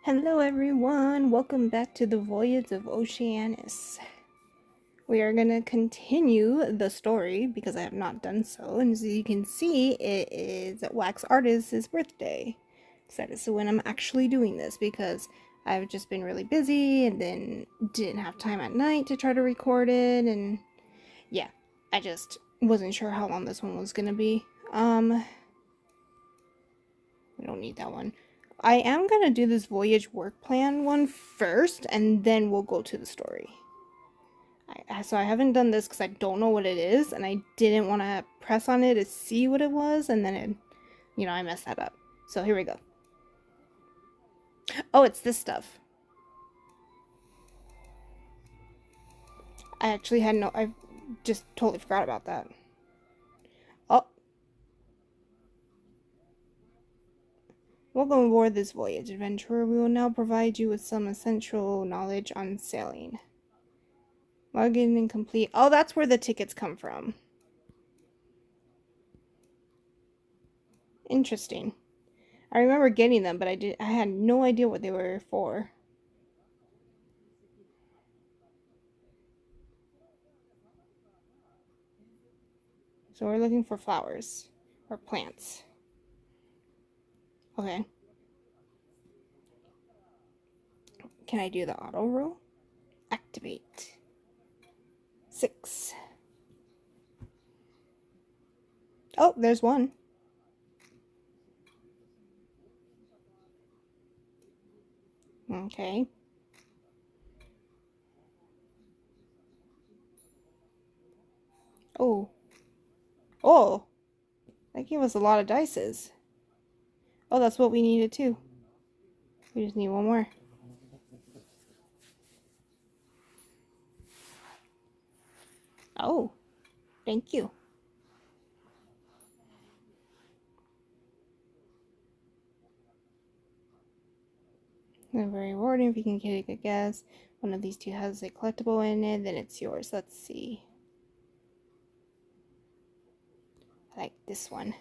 Hello everyone, welcome back to the Voyage of Oceanus. We are going to continue the story because I have not done so, and as you can see, it is Wax Artist's birthday. So that is when I'm actually doing this because I've just been really busy and then didn't have time at night to try to record it, and yeah, I just wasn't sure how long this one was going to be. We don't need that one. I am going to do this Voyage work plan one first, and then we'll go to the story. So I haven't done this because I don't know what it is, and I didn't want to press on it to see what it was, and then I messed that up. So here we go. Oh, it's this stuff. I just totally forgot about that. Oh, welcome aboard this voyage, adventurer. We will now provide you with some essential knowledge on sailing. Log in and complete. Oh, that's where the tickets come from. Interesting. I remember getting them, but I had no idea what they were for. So we're looking for flowers or plants. Okay. Can I do the auto roll? Activate. 6. Oh, there's one. Okay. Oh. Oh. That gave us a lot of dices. Oh, that's what we needed too. We just need one more. Oh. Thank you. They're very rewarding if you can take a guess. One of these two has a collectible in it, then it's yours. Let's see. I like this one.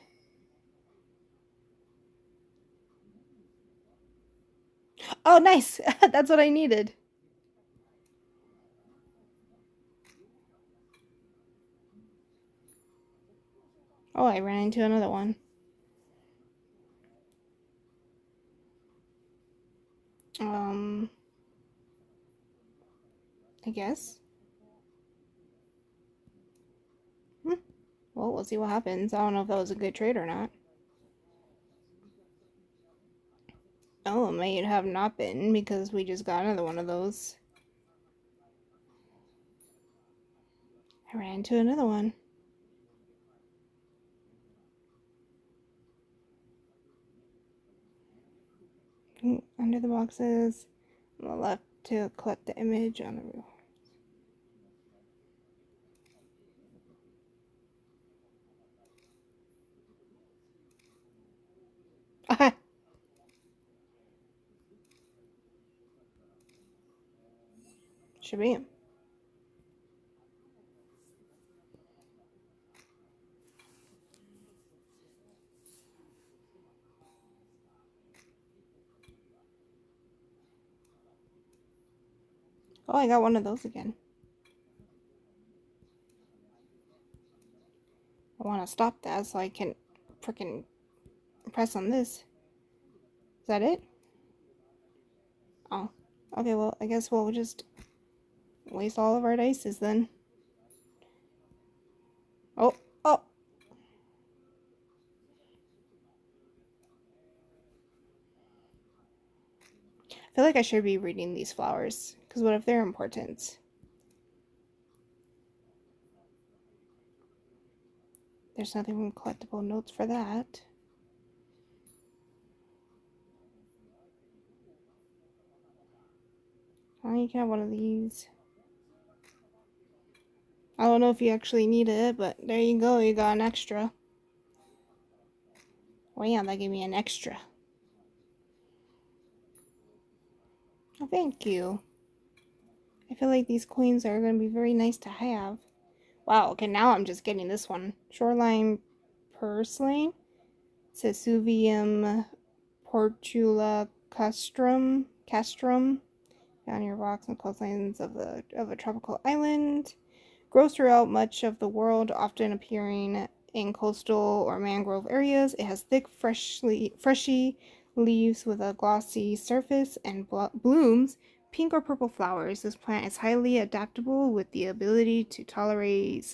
Oh, nice! That's what I needed. Oh, I ran into another one. I guess. Well, we'll see what happens. I don't know if that was a good trade or not. Oh, it may have not been because we just got another one of those. I ran into another one. Under the boxes, on the left to collect the image on the roof. Aha! Should be him. Oh, I got one of those again. I want to stop that so I can freaking press on this. Is that it? Oh. Okay, well, I guess we'll just waste all of our dices then. Oh, oh! I feel like I should be reading these flowers, because what if they're important? There's nothing from collectible notes for that. Oh, you can have one of these. I don't know if you actually need it, but there you go, you got an extra. Oh yeah, that gave me an extra. Oh, thank you. I feel like these coins are going to be very nice to have. Wow, okay, now I'm just getting this one. Shoreline Purslane, Sesuvium portula castrum, castrum, found near rocks and coastlines of a tropical island. Grows throughout much of the world, often appearing in coastal or mangrove areas. It has thick, fleshy leaves with a glossy surface and blooms pink or purple flowers. This plant is highly adaptable with the ability to tolerate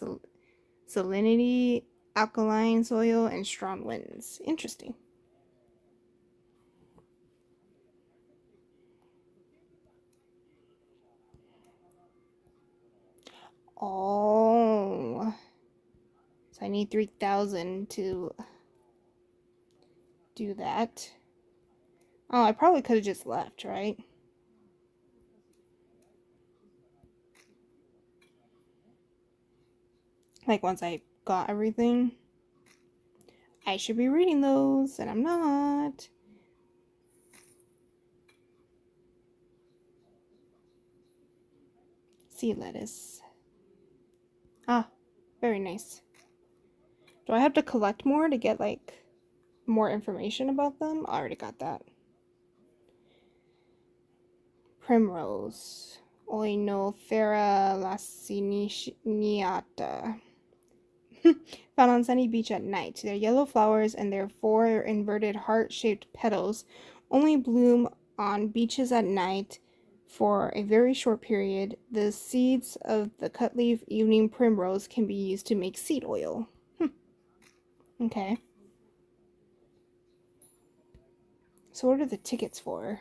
salinity, alkaline soil, and strong winds. Interesting. Oh, so I need 3,000 to do that. Oh, I probably could have just left, right? Like once I got everything. I should be reading those, and I'm not. Sea lettuce. Ah, very nice. Do I have to collect more to get, like, more information about them? I already got that. Primrose. Oinothera laciniata. Found on sunny beach at night. Their yellow flowers and their four inverted heart-shaped petals only bloom on beaches at night for a very short period. The seeds of the cutleaf evening primrose can be used to make seed oil. Okay. So what are the tickets for?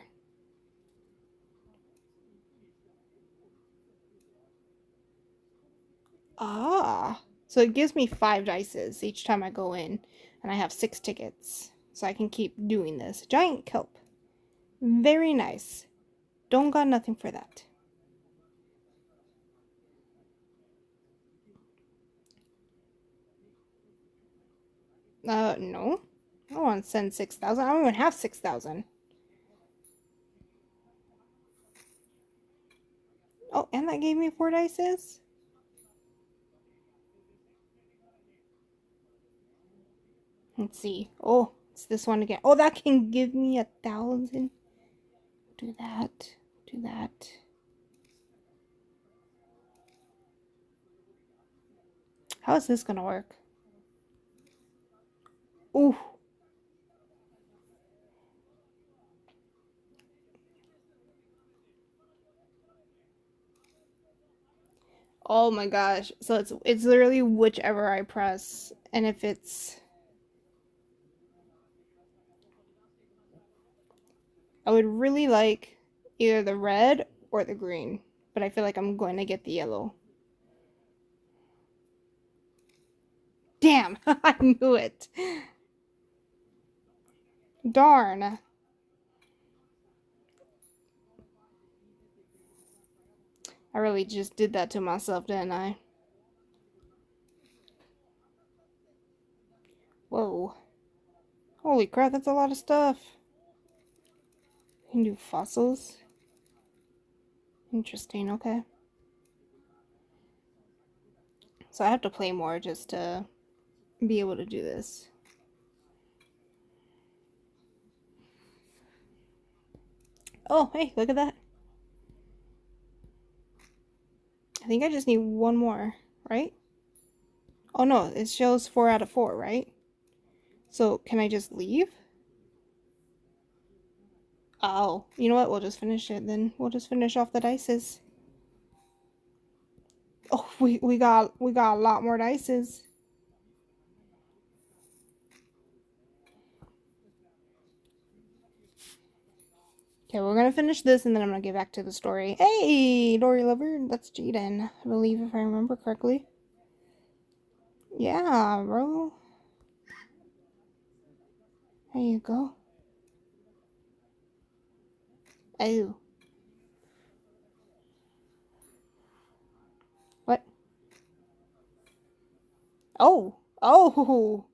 Ah. So it gives me 5 dices each time I go in, and I have 6 tickets. So I can keep doing this. Giant kelp. Very nice. Don't got nothing for that. No. I don't want to send 6,000. I don't even have 6,000. Oh, and that gave me 4 dices? Let's see. Oh, it's this one again. Oh, that can give me 1,000. Do that. Do that. How is this gonna work? Ooh. Oh my gosh. So it's literally whichever I press. And if it's I would really like either the red or the green, but I feel like I'm going to get the yellow. Damn, I knew it. Darn. I really just did that to myself, didn't I? Whoa. Holy crap, that's a lot of stuff. You can do fossils. Interesting, okay. So I have to play more just to be able to do this. Oh, hey, look at that. I think I just need one more, right? Oh no, it shows 4 out of 4, right? So can I just leave? Oh, you know what? We'll just finish it then. We'll just finish off the dices. Oh, we got a lot more dices. Okay, we're gonna finish this and then I'm gonna get back to the story. Hey, Dory Lover, that's Jaden, I believe, if I remember correctly. Yeah, bro. There you go. Oh. What? Oh. Oh.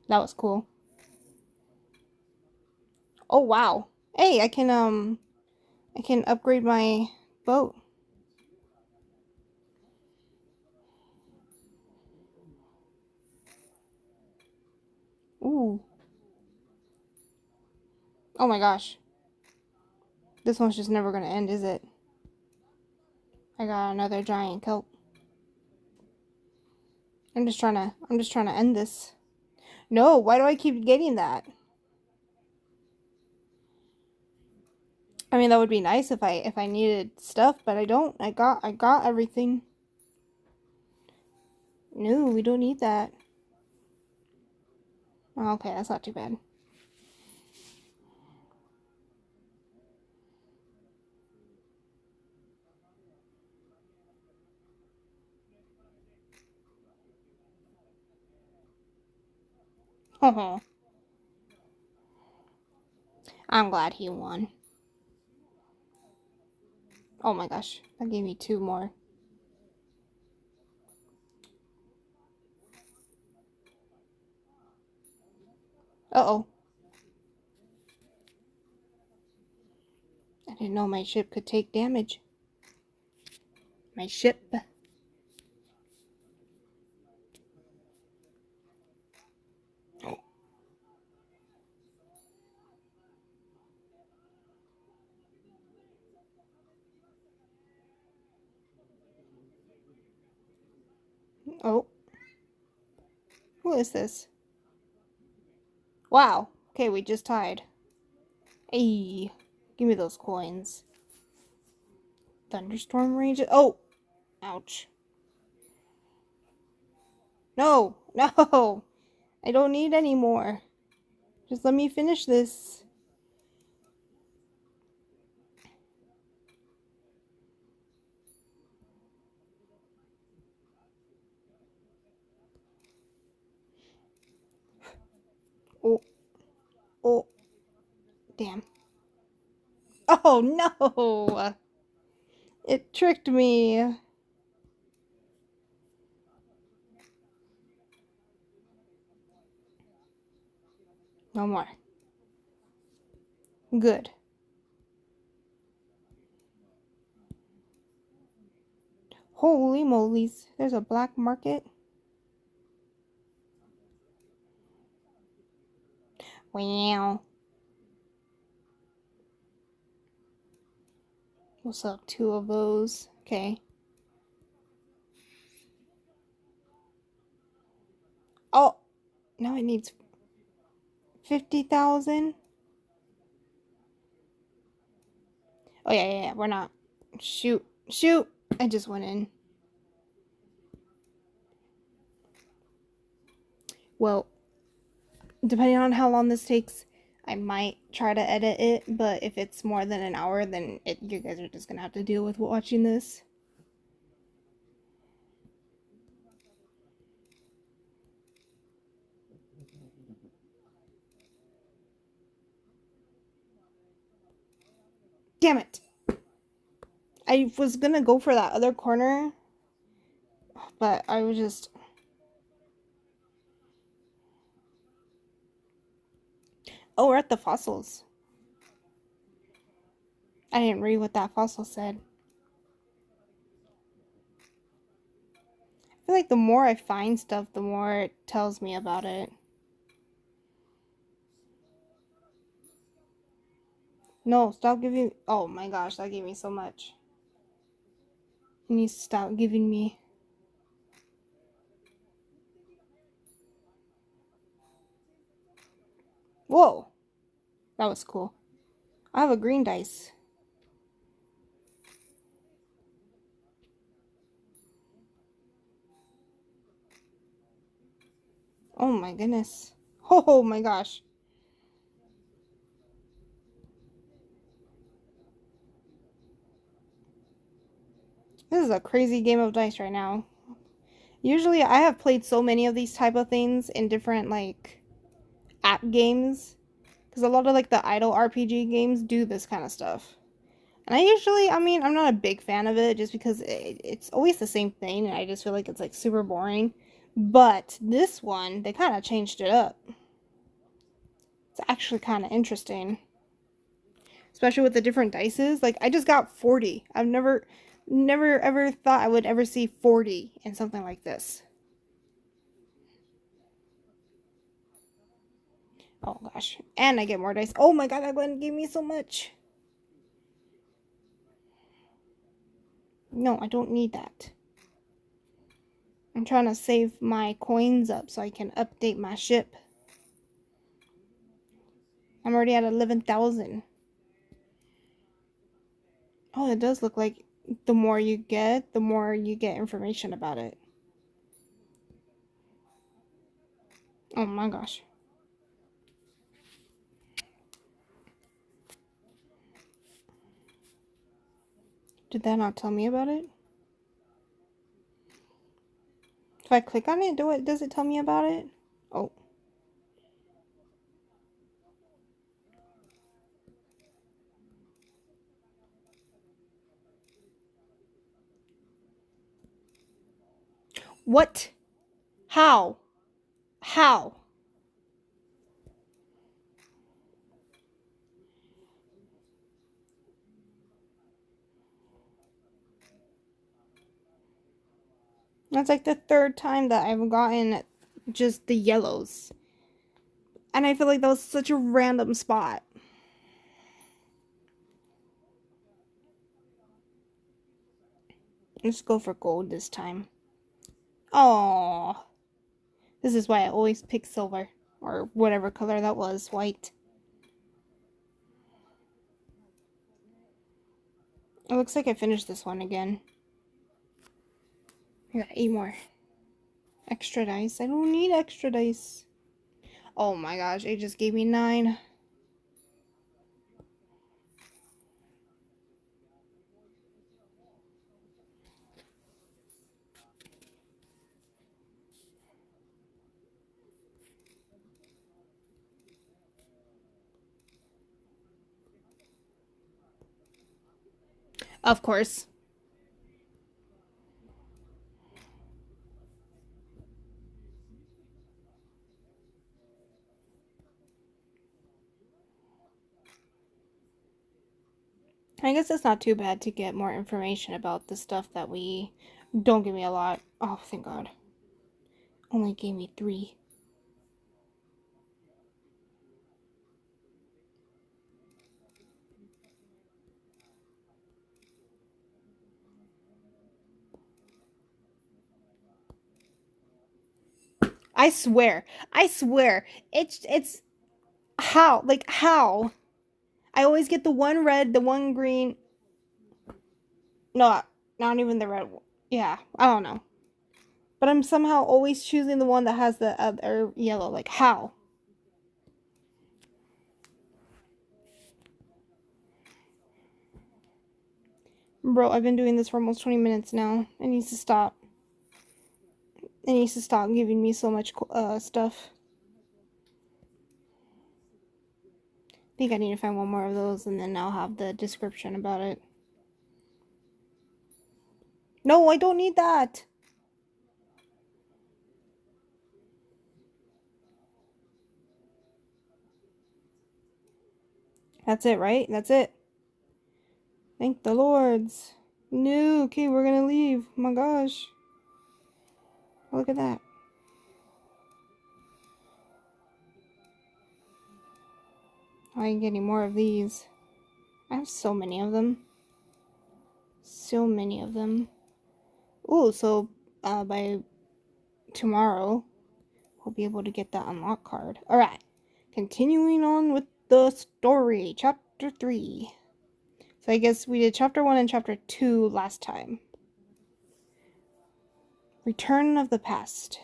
That was cool. Oh, wow. Hey, I can upgrade my boat. Oh my gosh. This one's just never gonna end, is it? I got another giant kelp. I'm just trying to end this. No, why do I keep getting that? I mean, that would be nice if I needed stuff, but I don't. I got everything. No, we don't need that. Oh, okay, that's not too bad. Oh, I'm glad he won. Oh my gosh, that gave me 2 more. Uh-oh. I didn't know my ship could take damage. My ship. Oh. Who is this? Wow. Okay, we just tied. Hey, give me those coins. Thunderstorm ranges. Oh! Ouch. No! No! I don't need any more. Just let me finish this. Oh. Oh. Damn. Oh, no! It tricked me. No more. Good. Holy molies. There's a black market. Wow. We'll sell 2 of those. Okay. Oh! Now it needs 50,000. Oh, yeah. We're not. Shoot. Shoot! I just went in. Well, depending on how long this takes, I might try to edit it, but if it's more than an hour, then you guys are just gonna have to deal with watching this. Damn it! I was gonna go for that other corner, but I was just... Oh, we're at the fossils. I didn't read what that fossil said. I feel like the more I find stuff, the more it tells me about it. No, stop giving... Oh my gosh, that gave me so much. You need to stop giving me... Whoa! That was cool. I have a green dice. Oh my goodness. Oh my gosh. This is a crazy game of dice right now. Usually I have played so many of these type of things in different like app games. Because a lot of like the idle RPG games do this kind of stuff. And I mean, I'm not a big fan of it just because it's always the same thing. And I just feel like it's like super boring. But this one, they kind of changed it up. It's actually kind of interesting. Especially with the different dices. Like, I just got 40. I've never ever thought I would ever see 40 in something like this. Oh gosh. And I get more dice. Oh my god, that one gave me so much. No, I don't need that. I'm trying to save my coins up so I can update my ship. I'm already at 11,000. Oh, it does look like the more you get information about it. Oh my gosh. Did that not tell me about it? If I click on it, does it tell me about it? Oh. What? How? How? That's like the third time that I've gotten just the yellows. And I feel like that was such a random spot. Let's go for gold this time. Oh, this is why I always pick silver. Or whatever color that was, white. It looks like I finished this one again. I got 8 more. Extra dice. I don't need extra dice. Oh my gosh, it just gave me 9. Of course. I guess it's not too bad to get more information about the stuff that we don't give me a lot. Oh, thank God. Only gave me 3. I swear. It's how? Like how? I always get the one red, the one green. No, not even the red one. Yeah, I don't know. But I'm somehow always choosing the one that has the other yellow. Like how? Bro, I've been doing this for almost 20 minutes now. It needs to stop. It needs to stop giving me so much stuff. I think I need to find one more of those and then I'll have the description about it. No, I don't need that. That's it, right? That's it. Thank the Lords. No, okay, we're gonna leave. Oh my gosh. Look at that. I can get any more of these. I have so many of them. So many of them. Ooh, so by tomorrow, we'll be able to get that unlock card. Alright, continuing on with the story. Chapter 3. So I guess we did Chapter 1 and Chapter 2 last time. Return of the Past.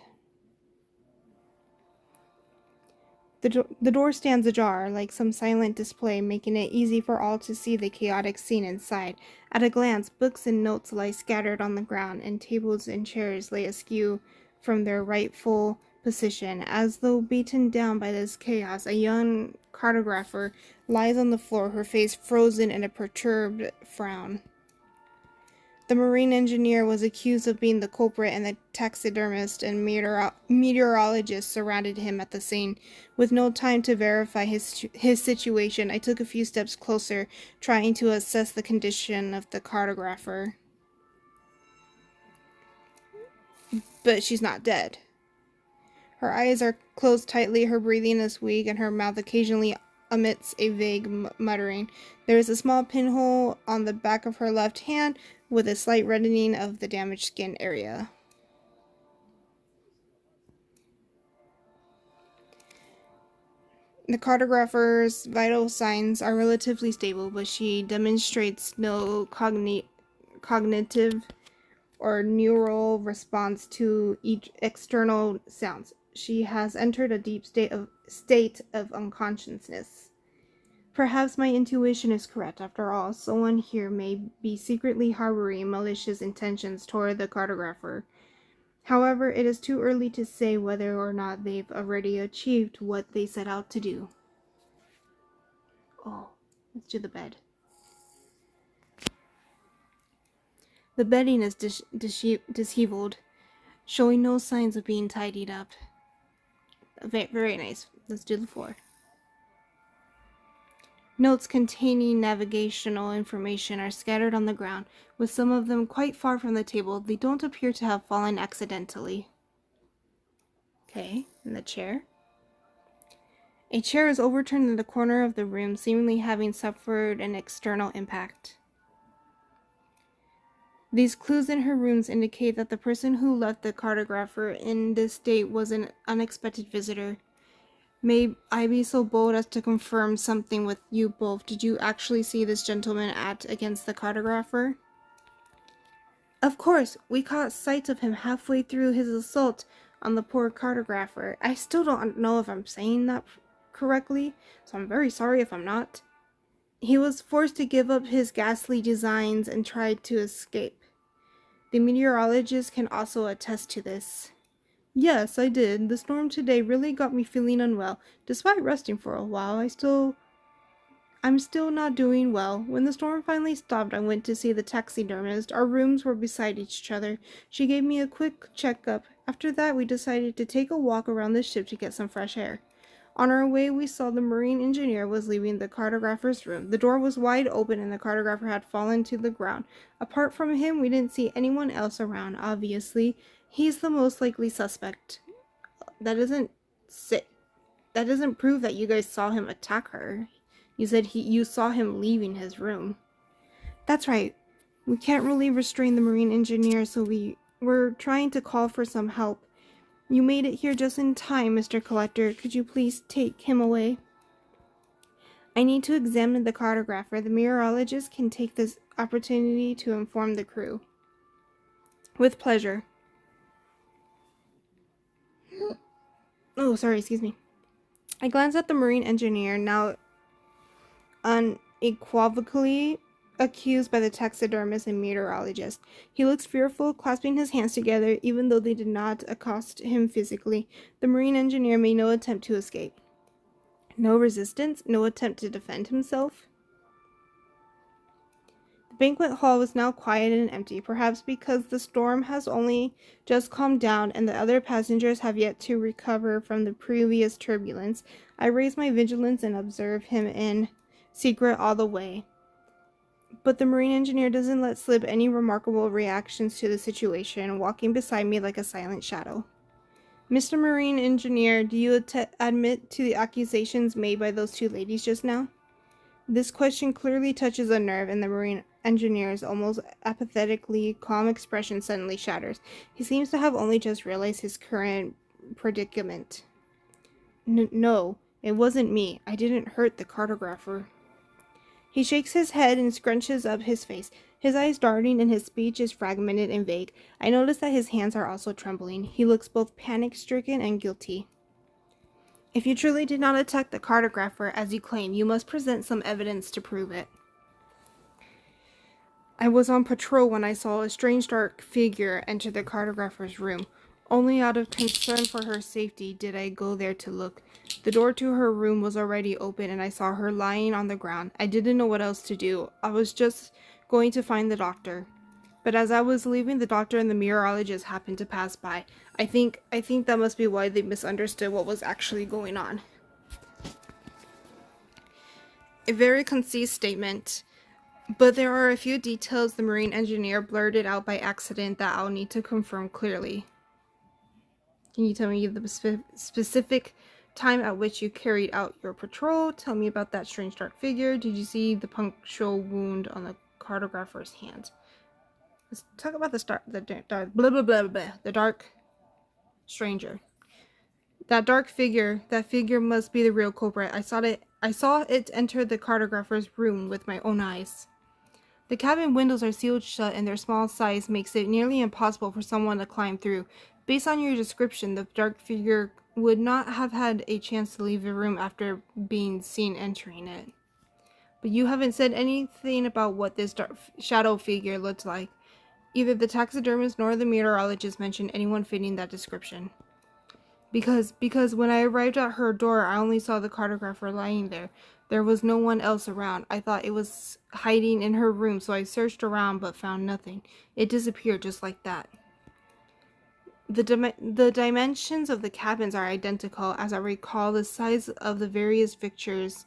The door stands ajar, like some silent display, making it easy for all to see the chaotic scene inside. At a glance, books and notes lie scattered on the ground, and tables and chairs lay askew from their rightful position. As though beaten down by this chaos, a young cartographer lies on the floor, her face frozen in a perturbed frown. The marine engineer was accused of being the culprit, and the taxidermist and meteorologist surrounded him at the scene. With no time to verify his situation, I took a few steps closer, trying to assess the condition of the cartographer. But she's not dead. Her eyes are closed tightly, her breathing is weak, and her mouth occasionally emits a vague muttering. There is a small pinhole on the back of her left hand with a slight reddening of the damaged skin area. The cartographer's vital signs are relatively stable, but she demonstrates no cognitive or neural response to each external sounds. She has entered a deep state of unconsciousness. Perhaps my intuition is correct. After all, someone here may be secretly harboring malicious intentions toward the cartographer. However, it is too early to say whether or not they've already achieved what they set out to do. Oh, let's do the bed. The bedding is disheveled, showing no signs of being tidied up. Very nice. Let's do the floor. Notes containing navigational information are scattered on the ground, with some of them quite far from the table. They don't appear to have fallen accidentally. Okay, and the chair. A chair is overturned in the corner of the room, seemingly having suffered an external impact. These clues in her rooms indicate that the person who left the cartographer in this state was an unexpected visitor. May I be so bold as to confirm something with you both? Did you actually see this gentleman act against the cartographer? Of course, we caught sight of him halfway through his assault on the poor cartographer. I still don't know if I'm saying that correctly, so I'm very sorry if I'm not. He was forced to give up his ghastly designs and tried to escape. The meteorologist can also attest to this. Yes, I did. The storm today really got me feeling unwell. Despite resting for a while, I'm still not doing well. When the storm finally stopped, I went to see the taxidermist. Our rooms were beside each other. She gave me a quick checkup. After that, we decided to take a walk around the ship to get some fresh air. On our way, we saw the marine engineer was leaving the cartographer's room. The door was wide open and the cartographer had fallen to the ground. Apart from him, we didn't see anyone else around, obviously. He's the most likely suspect. That doesn't prove that you guys saw him attack her. You said you saw him leaving his room. That's right. We can't really restrain the marine engineer, so we're trying to call for some help. You made it here just in time, Mr. Collector. Could you please take him away? I need to examine the cartographer. The meteorologist can take this opportunity to inform the crew. With pleasure. Oh, sorry, excuse me. I glanced at the marine engineer, now unequivocally accused by the taxidermist and meteorologist. He looks fearful, clasping his hands together, even though they did not accost him physically. The marine engineer made no attempt to escape. No resistance, no attempt to defend himself. The banquet hall was now quiet and empty, perhaps because the storm has only just calmed down and the other passengers have yet to recover from the previous turbulence. I raised my vigilance and observed him in secret all the way. But the marine engineer doesn't let slip any remarkable reactions to the situation, walking beside me like a silent shadow. Mr. Marine Engineer, do you admit to the accusations made by those two ladies just now? This question clearly touches a nerve, and the marine engineer's almost apathetically calm expression suddenly shatters. He seems to have only just realized his current predicament. No, it wasn't me. I didn't hurt the cartographer. He shakes his head and scrunches up his face, his eyes darting and his speech is fragmented and vague. I notice that his hands are also trembling. He looks both panic-stricken and guilty. If you truly did not attack the cartographer, as you claim, you must present some evidence to prove it. I was on patrol when I saw a strange dark figure enter the cartographer's room. Only out of concern for her safety did I go there to look. The door to her room was already open and I saw her lying on the ground. I didn't know what else to do. I was just going to find the doctor. But as I was leaving, the doctor and the meteorologist happened to pass by. I think that must be why they misunderstood what was actually going on. A very concise statement, but there are a few details the marine engineer blurted out by accident that I'll need to confirm clearly. Can you tell me the specific time at which you carried out your patrol? Tell me about that strange dark figure. Did you see the punctual wound on the cartographer's hand? Let's talk about the dark stranger. That dark figure, that figure must be the real culprit. I saw it enter the cartographer's room with my own eyes. The cabin windows are sealed shut and their small size makes it nearly impossible for someone to climb through. Based on your description, the dark figure would not have had a chance to leave the room after being seen entering it. But you haven't said anything about what this dark shadow figure looked like. Either the taxidermist nor the meteorologist mentioned anyone fitting that description. Because when I arrived at her door, I only saw the cartographer lying there. There was no one else around. I thought it was hiding in her room, so I searched around but found nothing. It disappeared just like that. The dimensions of the cabins are identical, as I recall the size of the various fixtures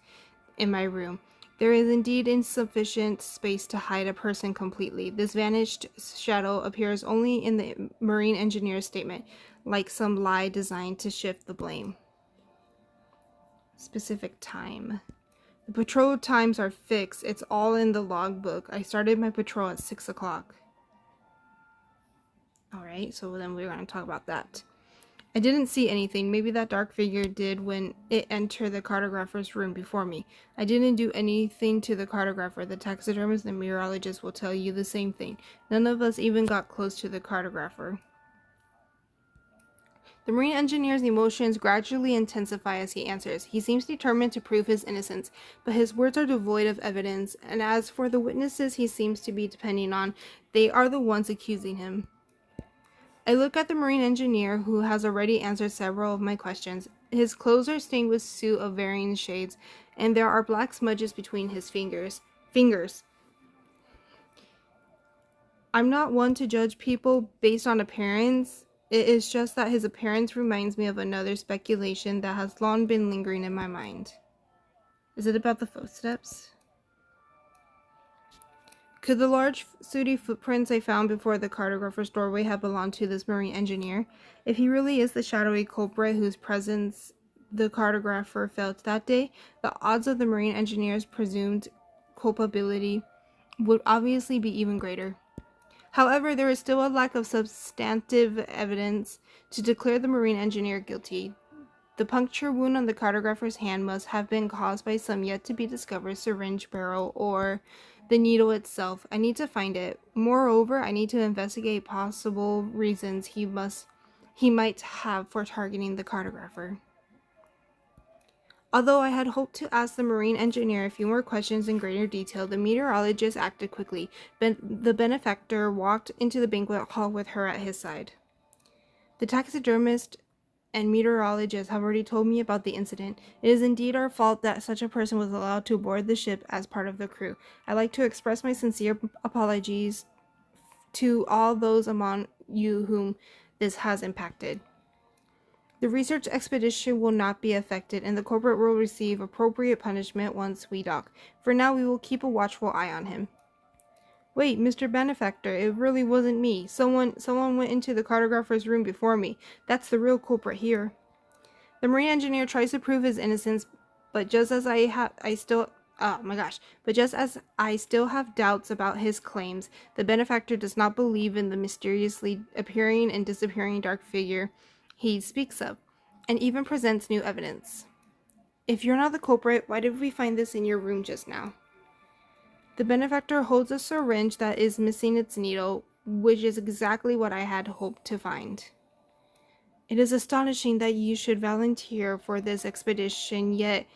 in my room. There is indeed insufficient space to hide a person completely. This vanished shadow appears only in the marine engineer's statement, like some lie designed to shift the blame. Specific time. The patrol times are fixed. It's all in the logbook. I started my patrol at 6 o'clock. Alright, so then we're going to talk about that. I didn't see anything. Maybe that dark figure did when it entered the cartographer's room before me. I didn't do anything to the cartographer. The taxidermist and meteorologist will tell you the same thing. None of us even got close to the cartographer. The marine engineer's emotions gradually intensify as he answers. He seems determined to prove his innocence, but his words are devoid of evidence, and as for the witnesses he seems to be depending on, they are the ones accusing him. I look at the marine engineer, who has already answered several of my questions. His clothes are stained with soot of varying shades, and there are black smudges between his fingers. I'm not one to judge people based on appearance. It is just that his appearance reminds me of another speculation that has long been lingering in my mind. Is it about the footsteps? Could the large, sooty footprints I found before the cartographer's doorway have belonged to this marine engineer? If he really is the shadowy culprit whose presence the cartographer felt that day, the odds of the marine engineer's presumed culpability would obviously be even greater. However, there is still a lack of substantive evidence to declare the marine engineer guilty. The puncture wound on the cartographer's hand must have been caused by some yet-to-be-discovered syringe barrel or the needle itself. I need to find it. Moreover, I need to investigate possible reasons he might have for targeting the cartographer. Although I had hoped to ask the marine engineer a few more questions in greater detail, the meteorologist acted quickly. The benefactor walked into the banquet hall with her at his side. The taxidermist and meteorologist have already told me about the incident. It is indeed our fault that such a person was allowed to board the ship as part of the crew. I'd like to express my sincere apologies to all those among you whom this has impacted. The research expedition will not be affected, and the culprit will receive appropriate punishment once we dock. For now, we will keep a watchful eye on him. Wait, Mr. Benefactor, it really wasn't me. Someone went into the cartographer's room before me. That's the real culprit here. The marine engineer tries to prove his innocence, but just as I still have doubts about his claims, the benefactor does not believe in the mysteriously appearing and disappearing dark figure he speaks of, and even presents new evidence. If you're not the culprit, why did we find this in your room just now? The benefactor holds a syringe that is missing its needle, which is exactly what I had hoped to find. It is astonishing that you should volunteer for this expedition, yet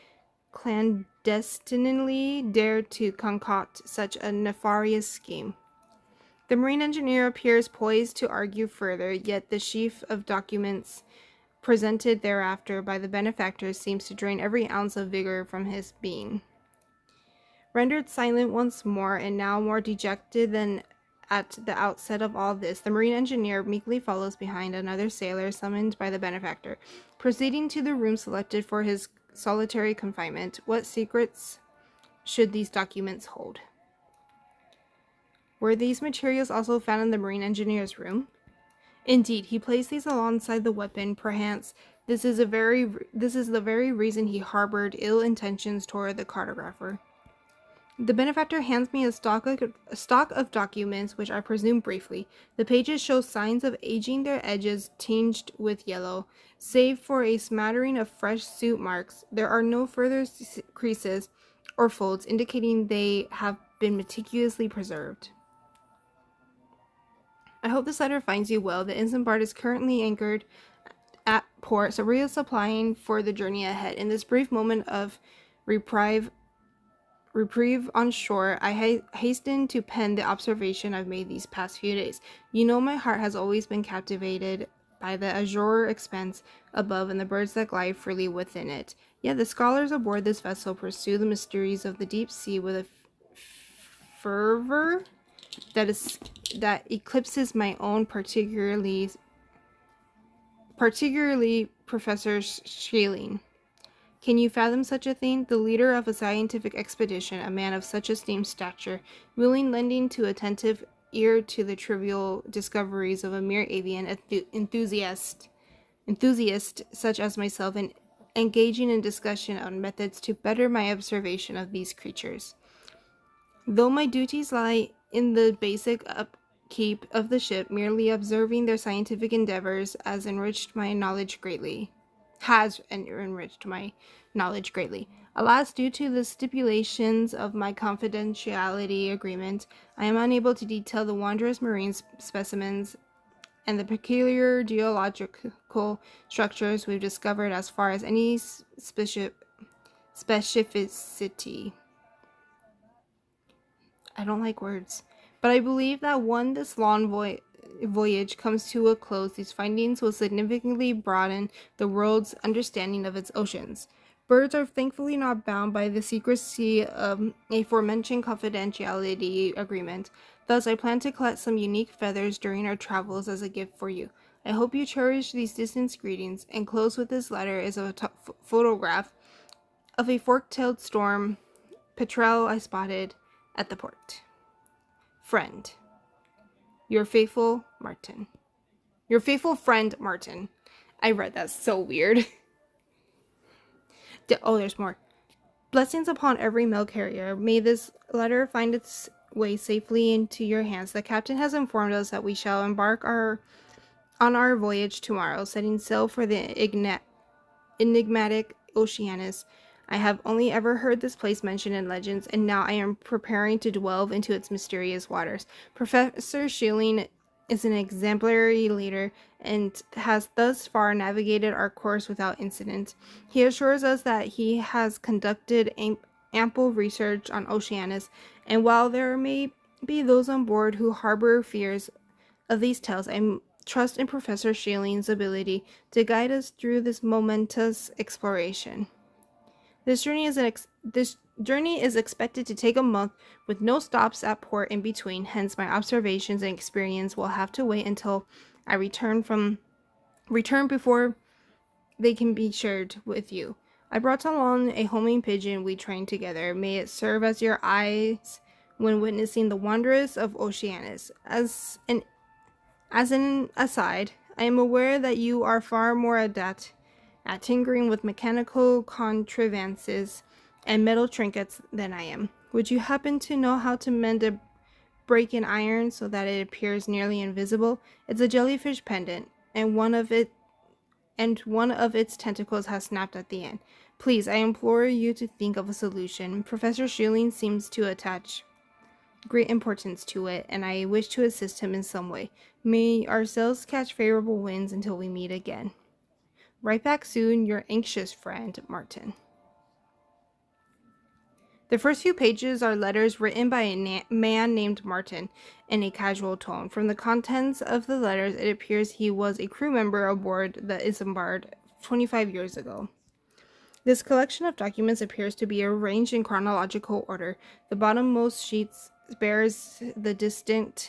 clandestinely dare to concoct such a nefarious scheme. The marine engineer appears poised to argue further, yet the sheaf of documents presented thereafter by the benefactor seems to drain every ounce of vigor from his being. Rendered silent once more, and now more dejected than at the outset of all this, the marine engineer meekly follows behind another sailor summoned by the benefactor. Proceeding to the room selected for his solitary confinement, what secrets should these documents hold? Were these materials also found in the marine engineer's room? Indeed, he placed these alongside the weapon. Perhaps this is the very reason he harbored ill intentions toward the cartographer. The benefactor hands me a stock of documents, which I presume briefly. The pages show signs of aging, their edges tinged with yellow. Save for a smattering of fresh suit marks, there are no further creases or folds, indicating they have been meticulously preserved. I hope this letter finds you well. The Isambard is currently anchored at port, so we're supplying for the journey ahead. In this brief moment of reprieve on shore, I hasten to pen the observation I've made these past few days. You know, my heart has always been captivated by the azure expanse above and the birds that glide freely within it. Yet the scholars aboard this vessel pursue the mysteries of the deep sea with a fervor that eclipses my own, particularly Professor Schilling. Can you fathom such a thing? The leader of a scientific expedition, a man of such esteemed stature, lending to attentive ear to the trivial discoveries of a mere avian enthusiast such as myself, and engaging in discussion on methods to better my observation of these creatures. Though my duties lie in the basic upkeep of the ship, merely observing their scientific endeavors has enriched my knowledge greatly. Alas, due to the stipulations of my confidentiality agreement, I am unable to detail the wondrous marine specimens and the peculiar geological structures we've discovered as far as any specificity. I don't like words. But I believe that when this long voyage comes to a close, these findings will significantly broaden the world's understanding of its oceans. Birds are thankfully not bound by the secrecy of a aforementioned confidentiality agreement. Thus, I plan to collect some unique feathers during our travels as a gift for you. I hope you cherish these distant greetings. Enclosed with this letter is a photograph of a fork-tailed storm petrel I spotted at the port. Friend. Your faithful Martin. Your faithful friend, Martin. I read that so weird. There's more. Blessings upon every mail carrier. May this letter find its way safely into your hands. The captain has informed us that we shall embark on our voyage tomorrow, setting sail for the enigmatic Oceanus. I have only ever heard this place mentioned in legends, and now I am preparing to delve into its mysterious waters. Professor Schilling is an exemplary leader and has thus far navigated our course without incident. He assures us that he has conducted ample research on Oceanus, and while there may be those on board who harbor fears of these tales, I trust in Professor Schilling's ability to guide us through this momentous exploration. This journey is expected to take a month with no stops at port in between. Hence, my observations and experience will have to wait until I return before they can be shared with you. I brought along a homing pigeon we trained together. May it serve as your eyes when witnessing the wonders of Oceanus. As an aside, I am aware that you are far more adept at tinkering with mechanical contrivances and metal trinkets than I am. Would you happen to know how to mend a break in iron so that it appears nearly invisible? It's a jellyfish pendant, and one of its tentacles has snapped at the end. Please, I implore you to think of a solution. Professor Schilling seems to attach great importance to it, and I wish to assist him in some way. May our sails catch favorable winds until we meet again. Right back soon, your anxious friend, Martin. The first few pages are letters written by a man named Martin in a casual tone. From the contents of the letters, it appears he was a crew member aboard the Isambard 25 years ago. This collection of documents appears to be arranged in chronological order. The bottommost sheets bears the distinct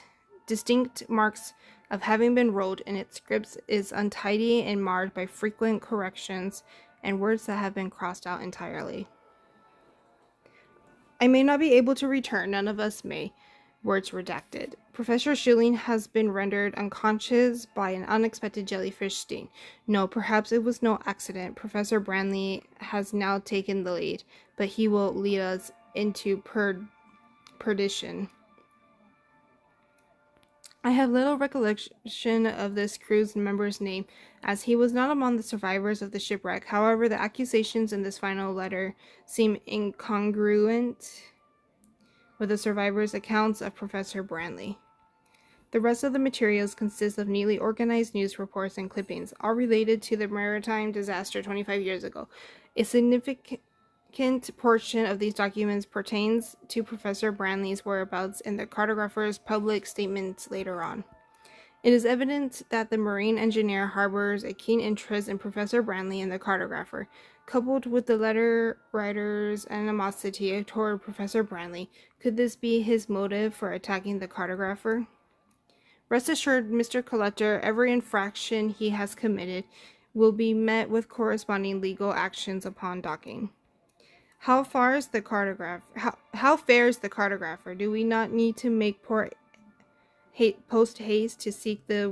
marks of having been wrote, and its script is untidy and marred by frequent corrections and words that have been crossed out entirely. I may not be able to return, none of us may. Words redacted. Professor Schilling has been rendered unconscious by an unexpected jellyfish sting. No, perhaps it was no accident. Professor Branley has now taken the lead, but he will lead us into perdition. I have little recollection of this crew's member's name, as he was not among the survivors of the shipwreck. However, the accusations in this final letter seem incongruent with the survivors' accounts of Professor Branley. The rest of the materials consist of neatly organized news reports and clippings, all related to the maritime disaster 25 years ago. A significant portion of these documents pertains to Professor Branley's whereabouts and the cartographer's public statements later on. It is evident that the marine engineer harbors a keen interest in Professor Branley and the cartographer. Coupled with the letter writer's animosity toward Professor Branley, could this be his motive for attacking the cartographer? Rest assured, Mr. Collector, every infraction he has committed will be met with corresponding legal actions upon docking. How fares the cartographer? Do we not need to make post haste to seek the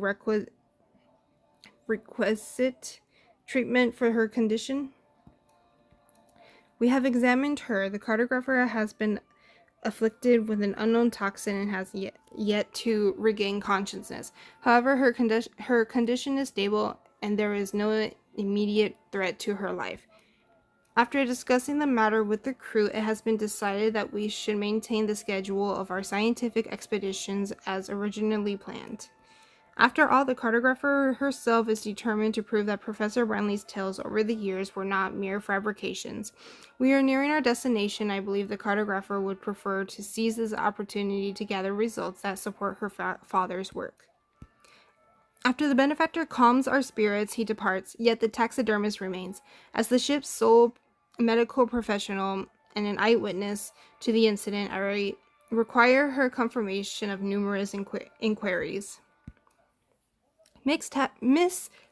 requisite treatment for her condition? We have examined her. The cartographer has been afflicted with an unknown toxin and has yet to regain consciousness. However, her condition is stable and there is no immediate threat to her life. After discussing the matter with the crew, it has been decided that we should maintain the schedule of our scientific expeditions as originally planned. After all, the cartographer herself is determined to prove that Professor Branley's tales over the years were not mere fabrications. We are nearing our destination. I believe the cartographer would prefer to seize this opportunity to gather results that support her father's work. After the benefactor calms our spirits, he departs, yet the taxidermist remains. As the ship's sole medical professional and an eyewitness to the incident, I require her confirmation of numerous inquiries. Miss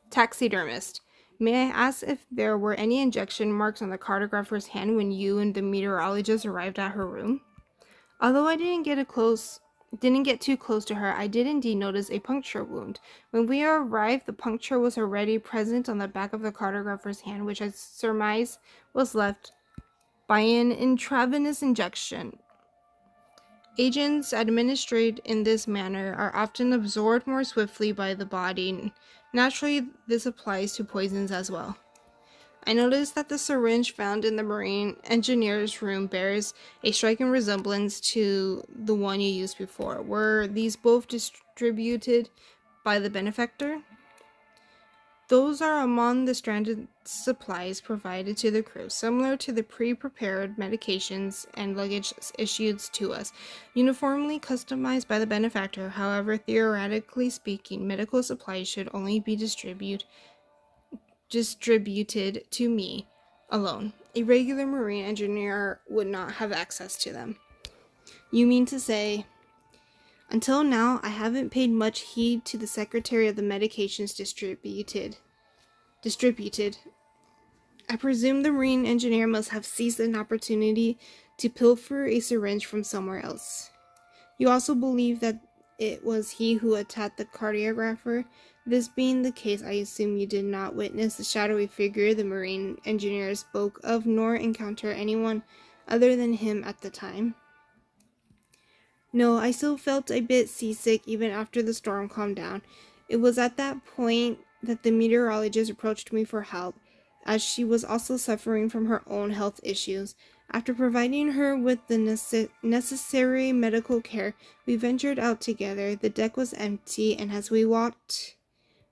Taxidermist, may I ask if there were any injection marks on the cartographer's hand when you and the meteorologist arrived at her room? Although I didn't get too close to her, I did indeed notice a puncture wound. When we arrived, the puncture was already present on the back of the cartographer's hand, which I surmise was left by an intravenous injection. Agents administered in this manner are often absorbed more swiftly by the body. Naturally, this applies to poisons as well. I noticed that the syringe found in the marine engineer's room bears a striking resemblance to the one you used before. Were these both distributed by the benefactor? Those are among the stranded supplies provided to the crew, similar to the pre-prepared medications and luggage issued to us, uniformly customized by the benefactor. However, theoretically speaking, medical supplies should only be distributed to me alone. A regular marine engineer would not have access to them. You mean to say... Until now, I haven't paid much heed to the secretary of the medications distributed. I presume the marine engineer must have seized an opportunity to pilfer a syringe from somewhere else. You also believe that it was he who attacked the cartographer? This being the case, I assume you did not witness the shadowy figure the marine engineer spoke of, nor encounter anyone other than him at the time. No, I still felt a bit seasick even after the storm calmed down. It was at that point that the meteorologist approached me for help, as she was also suffering from her own health issues. After providing her with the necessary medical care, we ventured out together. The deck was empty, and as we walked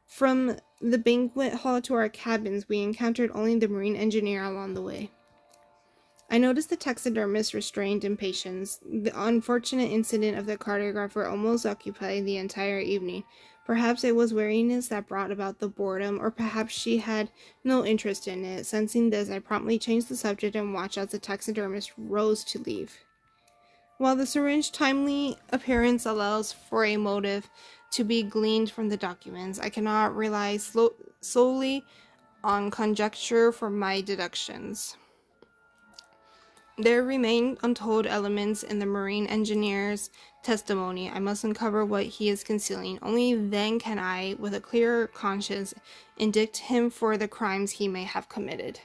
from the banquet hall to our cabins, we encountered only the marine engineer along the way. I noticed the taxidermist's restrained impatience. The unfortunate incident of the cartographer almost occupied the entire evening. Perhaps it was weariness that brought about the boredom, or perhaps she had no interest in it. Sensing this, I promptly changed the subject and watched as the taxidermist rose to leave. While the syringe's timely appearance allows for a motive to be gleaned from the documents, I cannot rely solely on conjecture for my deductions. There remain untold elements in the marine engineer's testimony. I must uncover what he is concealing. Only then can I, with a clearer conscience, indict him for the crimes he may have committed.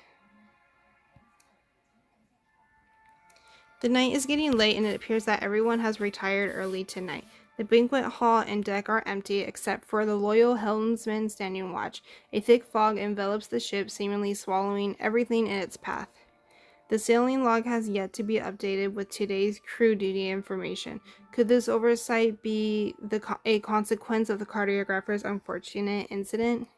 The night is getting late, and it appears that everyone has retired early tonight. The banquet hall and deck are empty, except for the loyal helmsman standing watch. A thick fog envelops the ship, seemingly swallowing everything in its path. The sailing log has yet to be updated with today's crew duty information. Could this oversight be a consequence of the cartographer's unfortunate incident?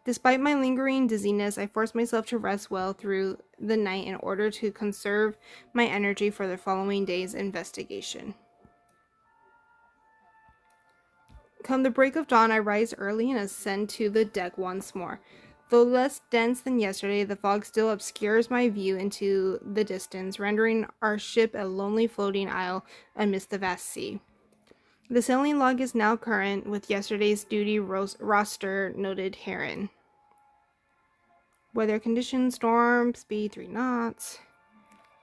Despite my lingering dizziness, I forced myself to rest well through the night in order to conserve my energy for the following day's investigation. Come the break of dawn, I rise early and ascend to the deck once more. Though less dense than yesterday, the fog still obscures my view into the distance, rendering our ship a lonely floating isle amidst the vast sea. The sailing log is now current, with yesterday's duty roster noted herein. Weather conditions: storm, speed 3 knots.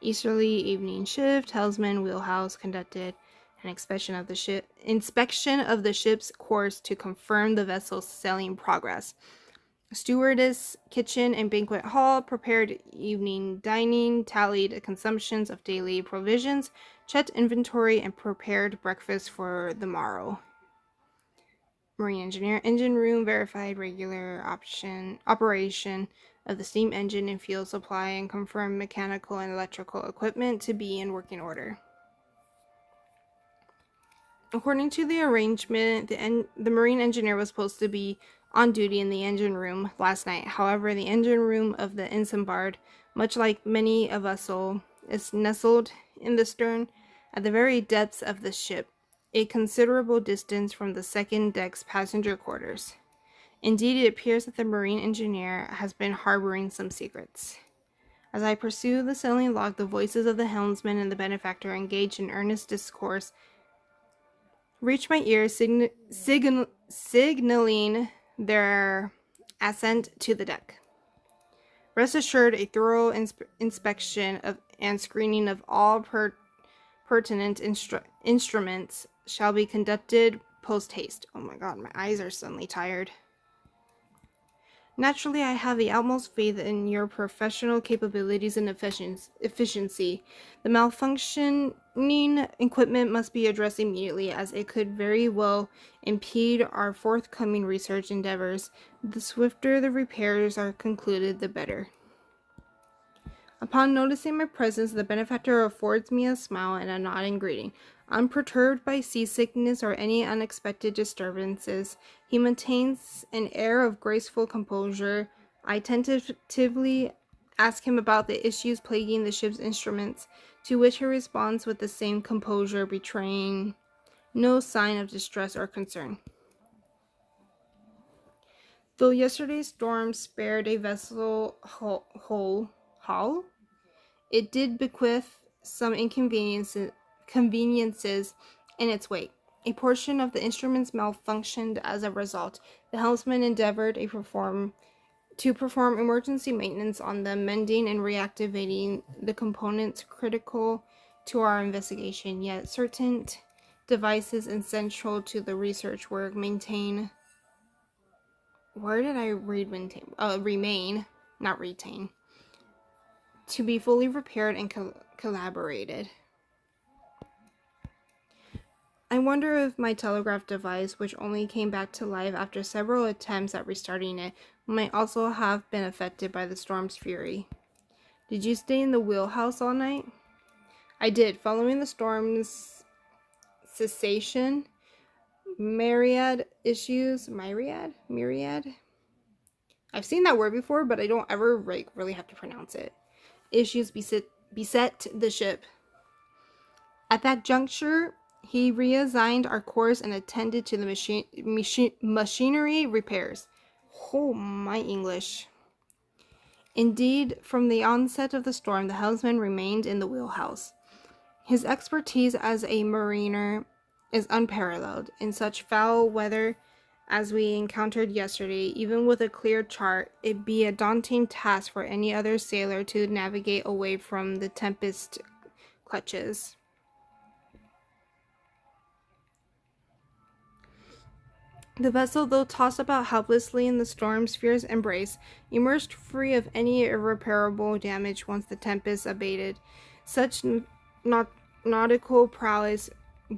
Easterly evening shift. Helmsman wheelhouse conducted an inspection of the ship's course to confirm the vessel's sailing progress. Stewardess, kitchen, and banquet hall prepared evening dining, tallied the consumptions of daily provisions, checked inventory, and prepared breakfast for the morrow. Marine engineer, engine room verified regular operation of the steam engine and fuel supply, and confirmed mechanical and electrical equipment to be in working order. According to the arrangement, the marine engineer was supposed to be on duty in the engine room last night. However, the engine room of the Isambard, much like many a vessel, is nestled in the stern at the very depths of the ship, a considerable distance from the second deck's passenger quarters. Indeed, it appears that the marine engineer has been harboring some secrets. As I pursue the sailing log, the voices of the helmsman and the benefactor, engaged in earnest discourse, reach my ears, signaling their ascent to the deck. Rest assured, a thorough inspection and screening of all pertinent instruments shall be conducted post haste. Oh my god, my eyes are suddenly tired. Naturally, I have the utmost faith in your professional capabilities and efficiency. The malfunctioning equipment must be addressed immediately, as it could very well impede our forthcoming research endeavors. The swifter the repairs are concluded, the better. Upon noticing my presence, the benefactor affords me a smile and a nod in greeting. Unperturbed by seasickness or any unexpected disturbances, he maintains an air of graceful composure. I tentatively ask him about the issues plaguing the ship's instruments, to which he responds with the same composure, betraying no sign of distress or concern. Though yesterday's storm spared a vessel hull, it did bequeath some inconveniences in its wake. A portion of the instruments malfunctioned as a result. The helmsman endeavored to perform emergency maintenance on them, mending and reactivating the components critical to our investigation, yet certain devices essential to the research work remain, not retain, to be fully repaired and collaborated. I wonder if my telegraph device, which only came back to life after several attempts at restarting it, might also have been affected by the storm's fury. Did you stay in the wheelhouse all night? I did. Following the storm's cessation, myriad? I've seen that word before, but I don't ever really have to pronounce it. Issues beset the ship. At that juncture, he reassigned our course and attended to the machinery repairs. Oh, my English. Indeed, from the onset of the storm, the helmsman remained in the wheelhouse. His expertise as a mariner is unparalleled. In such foul weather As we encountered yesterday, even with a clear chart, it'd be a daunting task for any other sailor to navigate away from the tempest clutches. The vessel, though tossed about helplessly in the storm's fierce embrace, emerged free of any irreparable damage once the tempest abated. Such nautical prowess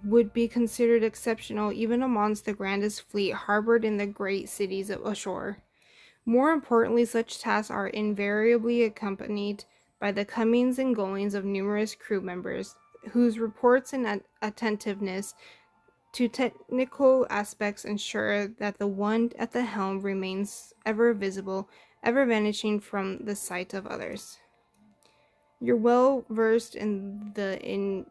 would be considered exceptional even amongst the grandest fleet harbored in the great cities ashore. More importantly, such tasks are invariably accompanied by the comings and goings of numerous crew members, whose reports and attentiveness to technical aspects ensure that the one at the helm remains ever visible, ever vanishing from the sight of others. You're well versed in the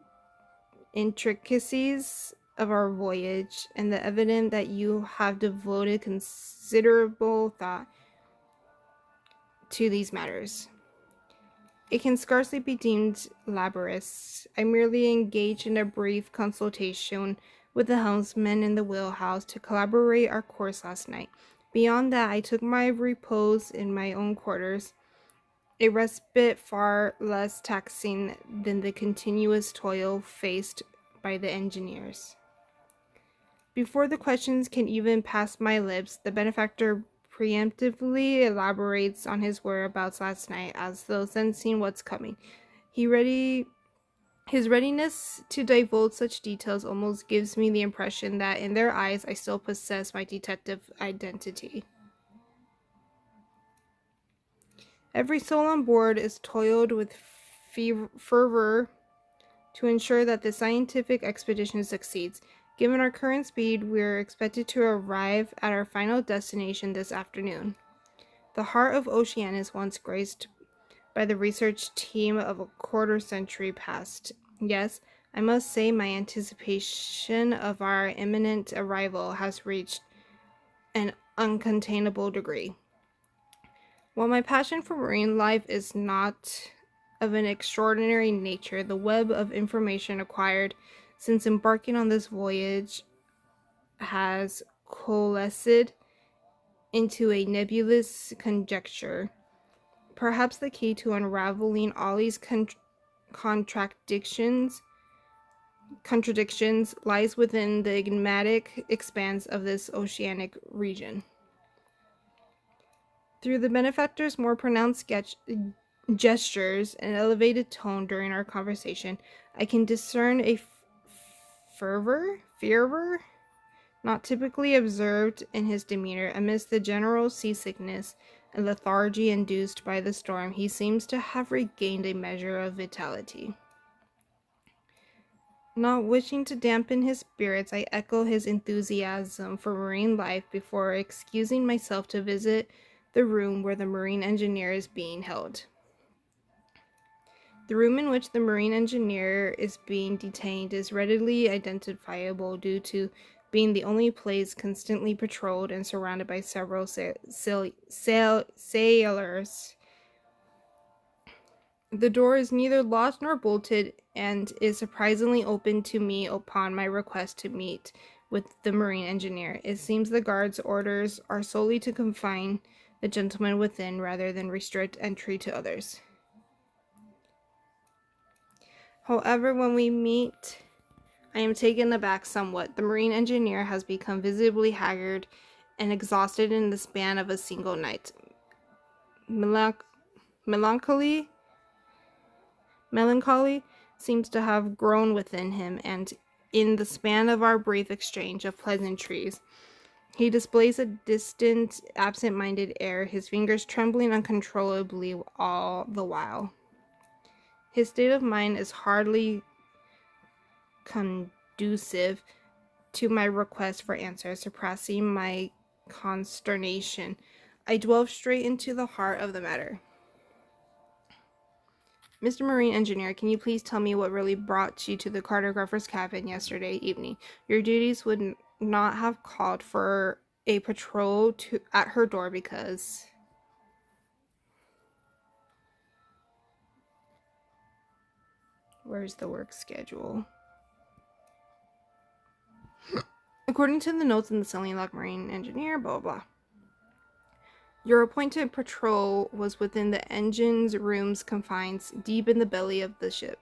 intricacies of our voyage, and the evident that you have devoted considerable thought to these matters. It can scarcely be deemed laborious. I merely engaged in a brief consultation with the helmsman in the wheelhouse to collaborate our course last night. Beyond that, I took my repose in my own quarters, a respite far less taxing than the continuous toil faced by the engineers. Before the questions can even pass my lips, the benefactor preemptively elaborates on his whereabouts last night, as though sensing what's coming. His readiness to divulge such details almost gives me the impression that in their eyes I still possess my detective identity. Every soul on board is toiled with fervor to ensure that the scientific expedition succeeds. Given our current speed, we are expected to arrive at our final destination this afternoon. The heart of Oceanus once graced by the research team of a quarter century past. Yes, I must say my anticipation of our imminent arrival has reached an uncontainable degree. While my passion for marine life is not of an extraordinary nature, the web of information acquired since embarking on this voyage has coalesced into a nebulous conjecture. Perhaps the key to unraveling all these contradictions lies within the enigmatic expanse of this oceanic region. Through the benefactor's more pronounced gestures and elevated tone during our conversation, I can discern a fervor, not typically observed in his demeanor. Amidst the general seasickness and lethargy induced by the storm, he seems to have regained a measure of vitality. Not wishing to dampen his spirits, I echo his enthusiasm for marine life before excusing myself to visit the room where the marine engineer is being held. The room in which the marine engineer is being detained is readily identifiable due to being the only place constantly patrolled and surrounded by several sailors. The door is neither locked nor bolted and is surprisingly open to me upon my request to meet with the marine engineer. It seems the guard's orders are solely to confine the gentlemen within rather than restrict entry to others. However, when we meet, I am taken aback somewhat. The marine engineer has become visibly haggard and exhausted in the span of a single night. Melancholy seems to have grown within him, and in the span of our brief exchange of pleasantries, he displays a distant, absent-minded air, his fingers trembling uncontrollably all the while. His state of mind is hardly conducive to my request for answer, surpassing my consternation. I delve straight into the heart of the matter. Mr. Marine Engineer, can you please tell me what really brought you to the cartographer's cabin yesterday evening? Your duties would not have called for a patrol at her door because... Where's the work schedule? According to the notes in the sailing log, marine engineer, blah, blah, blah. Your appointed patrol was within the engine's room's confines, deep in the belly of the ship.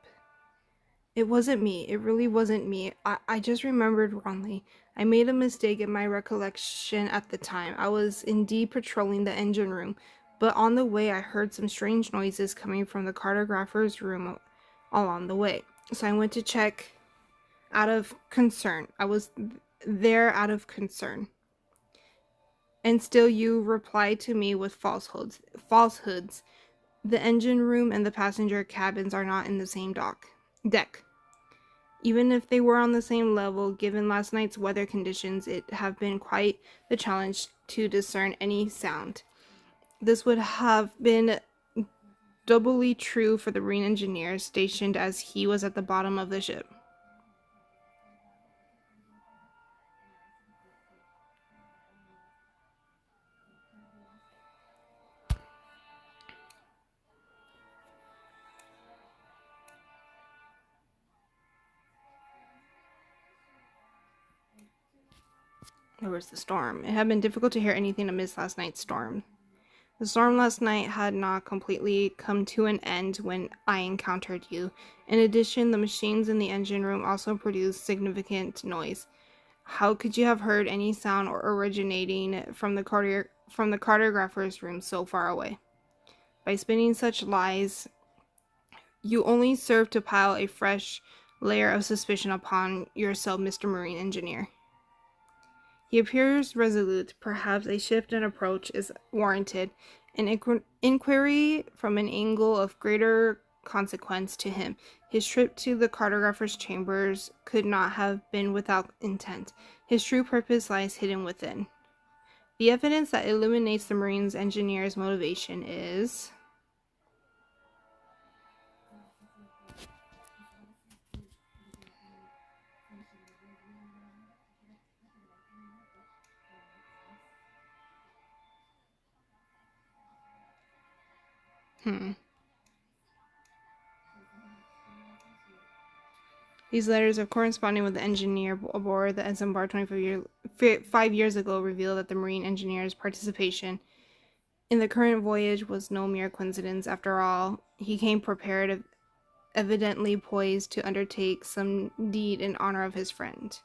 It wasn't me. It really wasn't me. I just remembered wrongly. I made a mistake in my recollection at the time. I was indeed patrolling the engine room, but on the way I heard some strange noises coming from the cartographer's room along the way. So I went to check out of concern. I was there out of concern. And still you replied to me with falsehoods. The engine room and the passenger cabins are not in the same deck. Even if they were on the same level, given last night's weather conditions, it have been quite the challenge to discern any sound. This would have been doubly true for the marine engineer, stationed as he was at the bottom of the ship. There was the storm. It had been difficult to hear anything amidst last night's storm. The storm last night had not completely come to an end when I encountered you. In addition, the machines in the engine room also produced significant noise. How could you have heard any sound originating from the cartographer's room so far away? By spinning such lies, you only serve to pile a fresh layer of suspicion upon yourself, Mr. Marine Engineer. He appears resolute. Perhaps a shift in approach is warranted. An inquiry from an angle of greater consequence to him. His trip to the cartographer's chambers could not have been without intent. His true purpose lies hidden within. The evidence that illuminates the marine engineer's motivation is... These letters of corresponding with the engineer aboard the Ensign Bar 5 years ago reveal that the marine engineer's participation in the current voyage was no mere coincidence. After all, he came prepared, evidently poised to undertake some deed in honor of his friend.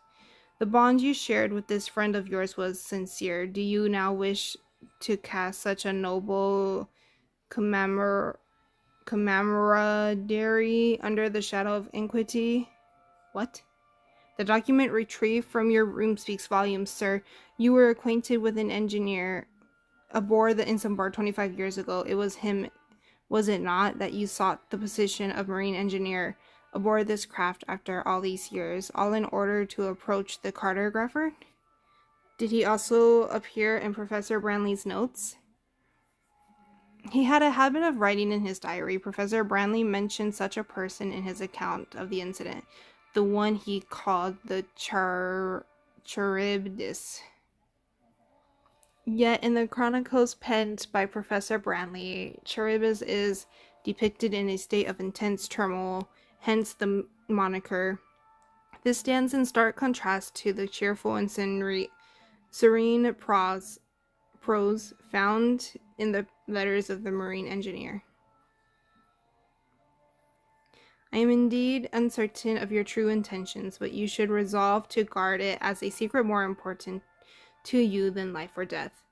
The bond you shared with this friend of yours was sincere. Do you now wish to cast such a noble camaraderie under the shadow of iniquity? What? The document retrieved from your room speaks volumes, sir. You were acquainted with an engineer aboard the Ensign Bar 25 years ago. It was him, was it not, that you sought the position of marine engineer aboard this craft after all these years, all in order to approach the cartographer? Did he also appear in Professor Branley's notes? He had a habit of writing in his diary. Professor Branley mentioned such a person in his account of the incident, the one he called the Charybdis. Yet in the chronicles penned by Professor Branley, Charybdis is depicted in a state of intense turmoil, hence the moniker. This stands in stark contrast to the cheerful and serene prose found in the letters of the marine engineer. I am indeed uncertain of your true intentions, but you should resolve to guard it as a secret more important to you than life or death.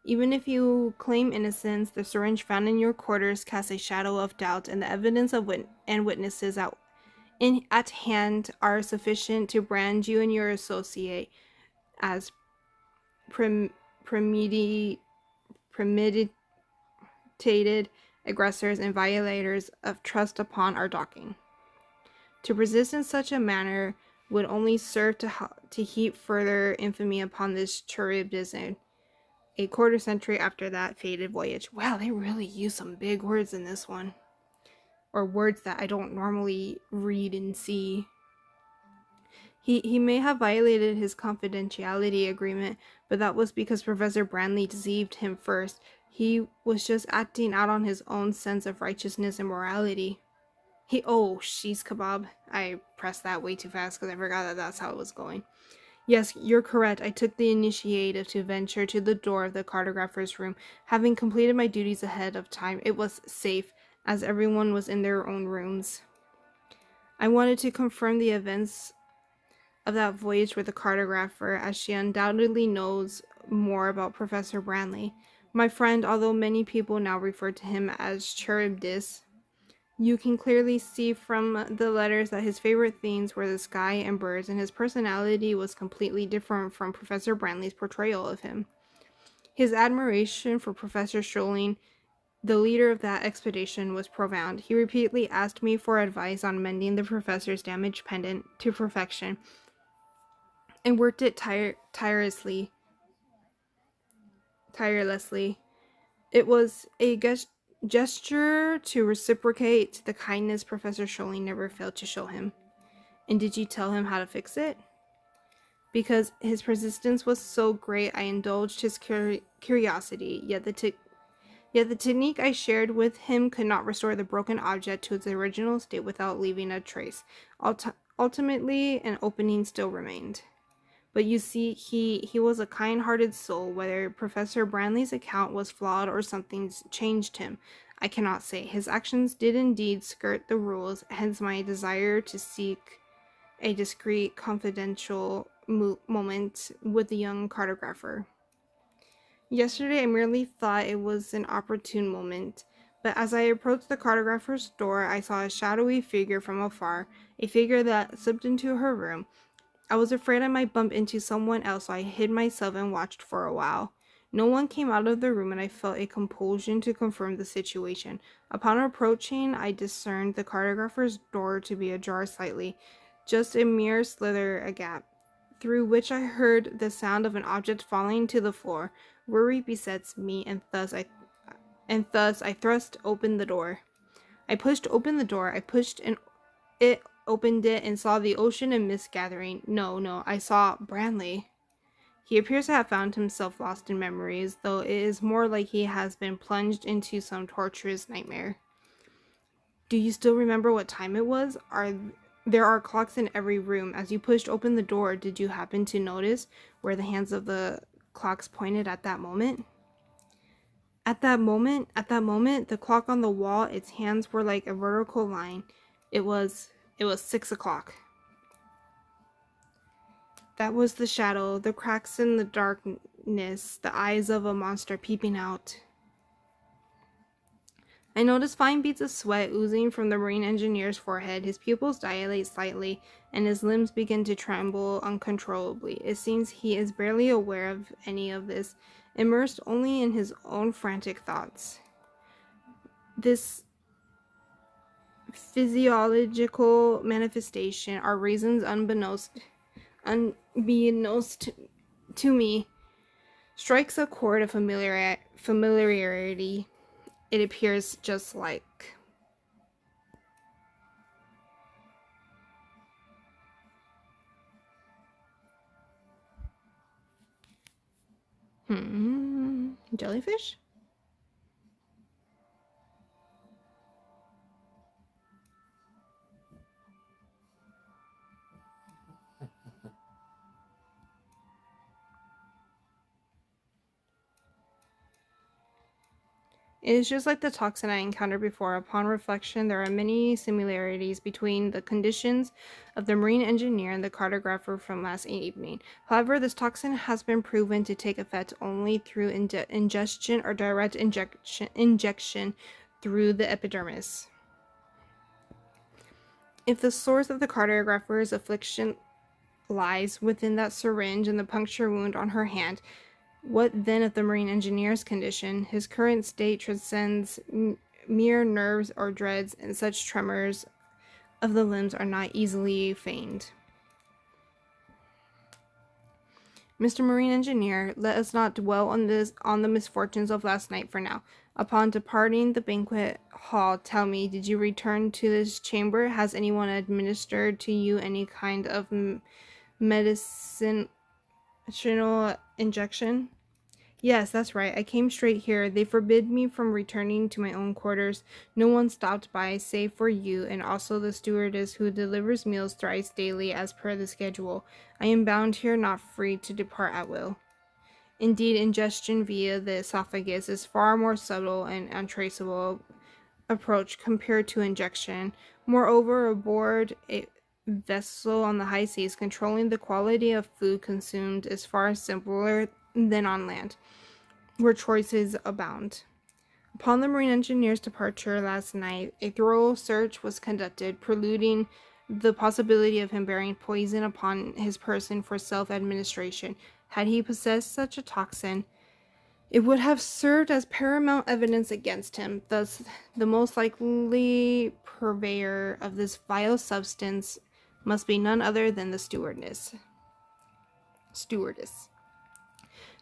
Even if you claim innocence, the syringe found in your quarters casts a shadow of doubt, and the evidence of witnesses at hand are sufficient to brand you and your associate as premeditated aggressors and violators of trust upon our docking. To persist in such a manner would only serve to heap further infamy upon this Charybdis. A quarter century after that fated voyage. Wow, they really use some big words in this one. Or words that I don't normally read and see. He may have violated his confidentiality agreement, but that was because Professor Branley deceived him first. He was just acting out on his own sense of righteousness and morality. Oh, she's kebab. I pressed that way too fast because I forgot that that's how it was going. Yes, you're correct. I took the initiative to venture to the door of the cartographer's room. Having completed my duties ahead of time, it was safe, as everyone was in their own rooms. I wanted to confirm the events of that voyage with the cartographer, as she undoubtedly knows more about Professor Branley. My friend, although many people now refer to him as Charybdis, you can clearly see from the letters that his favorite themes were the sky and birds, and his personality was completely different from Professor Branley's portrayal of him. His admiration for Professor Sholing, the leader of that expedition, was profound. He repeatedly asked me for advice on mending the professor's damaged pendant to perfection, and worked it tirelessly. It was a gesture to reciprocate the kindness Professor Sholing never failed to show him. And did you tell him how to fix it? Because his persistence was so great, I indulged his curiosity, yet the technique I shared with him could not restore the broken object to its original state without leaving a trace. Ultimately, an opening still remained. But you see, he was a kind-hearted soul. Whether Professor Branley's account was flawed or something's changed him, I cannot say. His actions did indeed skirt the rules, hence my desire to seek a discreet, confidential moment with the young cartographer. Yesterday, I merely thought it was an opportune moment, but as I approached the cartographer's door, I saw a shadowy figure from afar, a figure that slipped into her room. I was afraid I might bump into someone else, so I hid myself and watched for a while. No one came out of the room, and I felt a compulsion to confirm the situation. Upon approaching, I discerned the cartographer's door to be ajar slightly, just a mere slither a gap, through which I heard the sound of an object falling to the floor. Worry besets me, and thus I thrust open the door. I pushed open the door. I pushed and it opened it and saw the ocean and mist gathering. No, I saw Branley. He appears to have found himself lost in memories, though it is more like he has been plunged into some torturous nightmare. Do you still remember what time it was? There are clocks in every room. As you pushed open the door, did you happen to notice where the hands of the clocks pointed at that moment? At that moment, the clock on the wall, its hands were like a vertical line. It was 6 o'clock. That was the shadow, the cracks in the darkness, the eyes of a monster peeping out. I noticed fine beads of sweat oozing from the marine engineer's forehead. His pupils dilate slightly, and his limbs begin to tremble uncontrollably. It seems he is barely aware of any of this, immersed only in his own frantic thoughts. This physiological manifestation are reasons unbeknownst to me, strikes a chord of familiarity. It appears just like. Jellyfish? It is just like the toxin I encountered before. Upon reflection, there are many similarities between the conditions of the marine engineer and the cartographer from last evening. However, this toxin has been proven to take effect only through ingestion or direct injection through the epidermis. If the source of the cartographer's affliction lies within that syringe and the puncture wound on her hand, what then of the marine engineer's condition? His current state transcends mere nerves or dreads, and such tremors of the limbs are not easily feigned. Mr. Marine Engineer, let us not dwell on the misfortunes of last night for now. Upon departing the banquet hall, tell me, did you return to this chamber? Has anyone administered to you any kind of medicinal injection? Yes, that's right. I came straight here. They forbid me from returning to my own quarters. No one stopped by save for you, and also the stewardess who delivers meals thrice daily as per the schedule. I am bound here, not free to depart at will. Indeed, ingestion via the esophagus is far more subtle and untraceable approach compared to injection. Moreover, aboard a vessel on the high seas, controlling the quality of food consumed is far simpler than on land, where choices abound. Upon the Marine Engineer's departure last night, a thorough search was conducted, preluding the possibility of him bearing poison upon his person for self-administration. Had he possessed such a toxin, it would have served as paramount evidence against him. Thus, the most likely purveyor of this vile substance must be none other than the stewardess.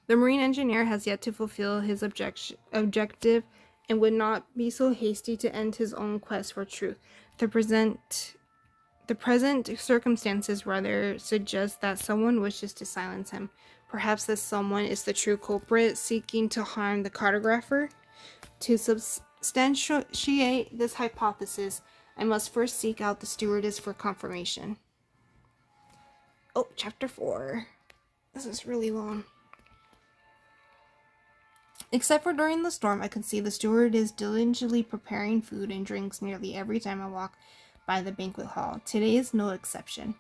The Marine Engineer has yet to fulfill his objective and would not be so hasty to end his own quest for truth. The present circumstances rather suggest that someone wishes to silence him. Perhaps this someone is the true culprit seeking to harm the cartographer. To substantiate this hypothesis, I must first seek out the stewardess for confirmation. Oh, chapter 4. This is really long. Except for during the storm, I can see the steward is diligently preparing food and drinks nearly every time I walk by the banquet hall. Today is no exception.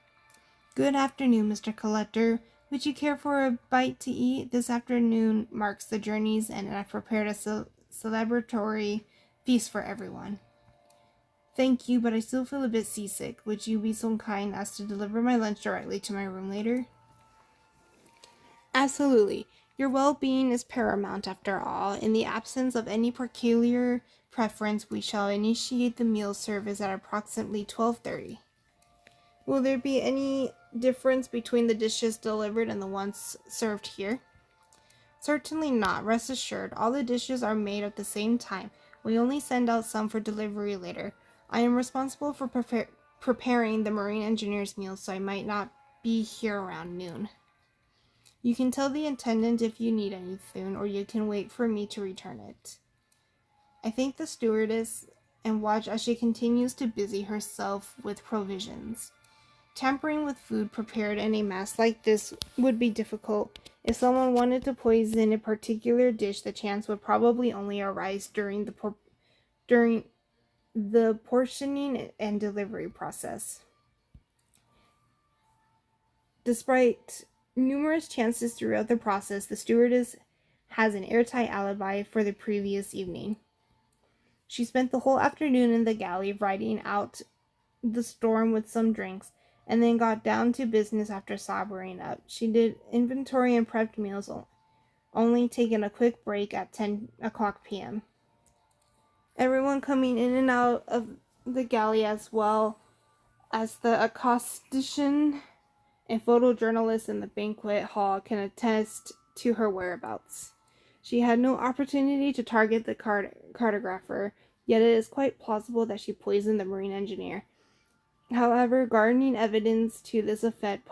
Good afternoon, Mr. Collector. Would you care for a bite to eat? This afternoon marks the journey's end, and I've prepared a celebratory feast for everyone. Thank you, but I still feel a bit seasick. Would you be so kind as to deliver my lunch directly to my room later? Absolutely. Your well-being is paramount after all. In the absence of any peculiar preference, we shall initiate the meal service at approximately 12:30. Will there be any difference between the dishes delivered and the ones served here? Certainly not. Rest assured, all the dishes are made at the same time. We only send out some for delivery later. I am responsible for preparing the Marine Engineer's meal, so I might not be here around noon. You can tell the attendant if you need anything, or you can wait for me to return it. I thank the stewardess and watch as she continues to busy herself with provisions. Tampering with food prepared in a mess like this would be difficult. If someone wanted to poison a particular dish, the chance would probably only arise during the portioning and delivery process. Despite numerous chances throughout the process, the stewardess has an airtight alibi for the previous evening. She spent the whole afternoon in the galley riding out the storm with some drinks, and then got down to business after sobering up. She did inventory and prepped meals, only taking a quick break at 10 o'clock p.m. Everyone coming in and out of the galley, as well as the accostician and photojournalist in the banquet hall, can attest to her whereabouts. She had no opportunity to target the cartographer, yet it is quite plausible that she poisoned the Marine Engineer. However, garnering evidence to this effect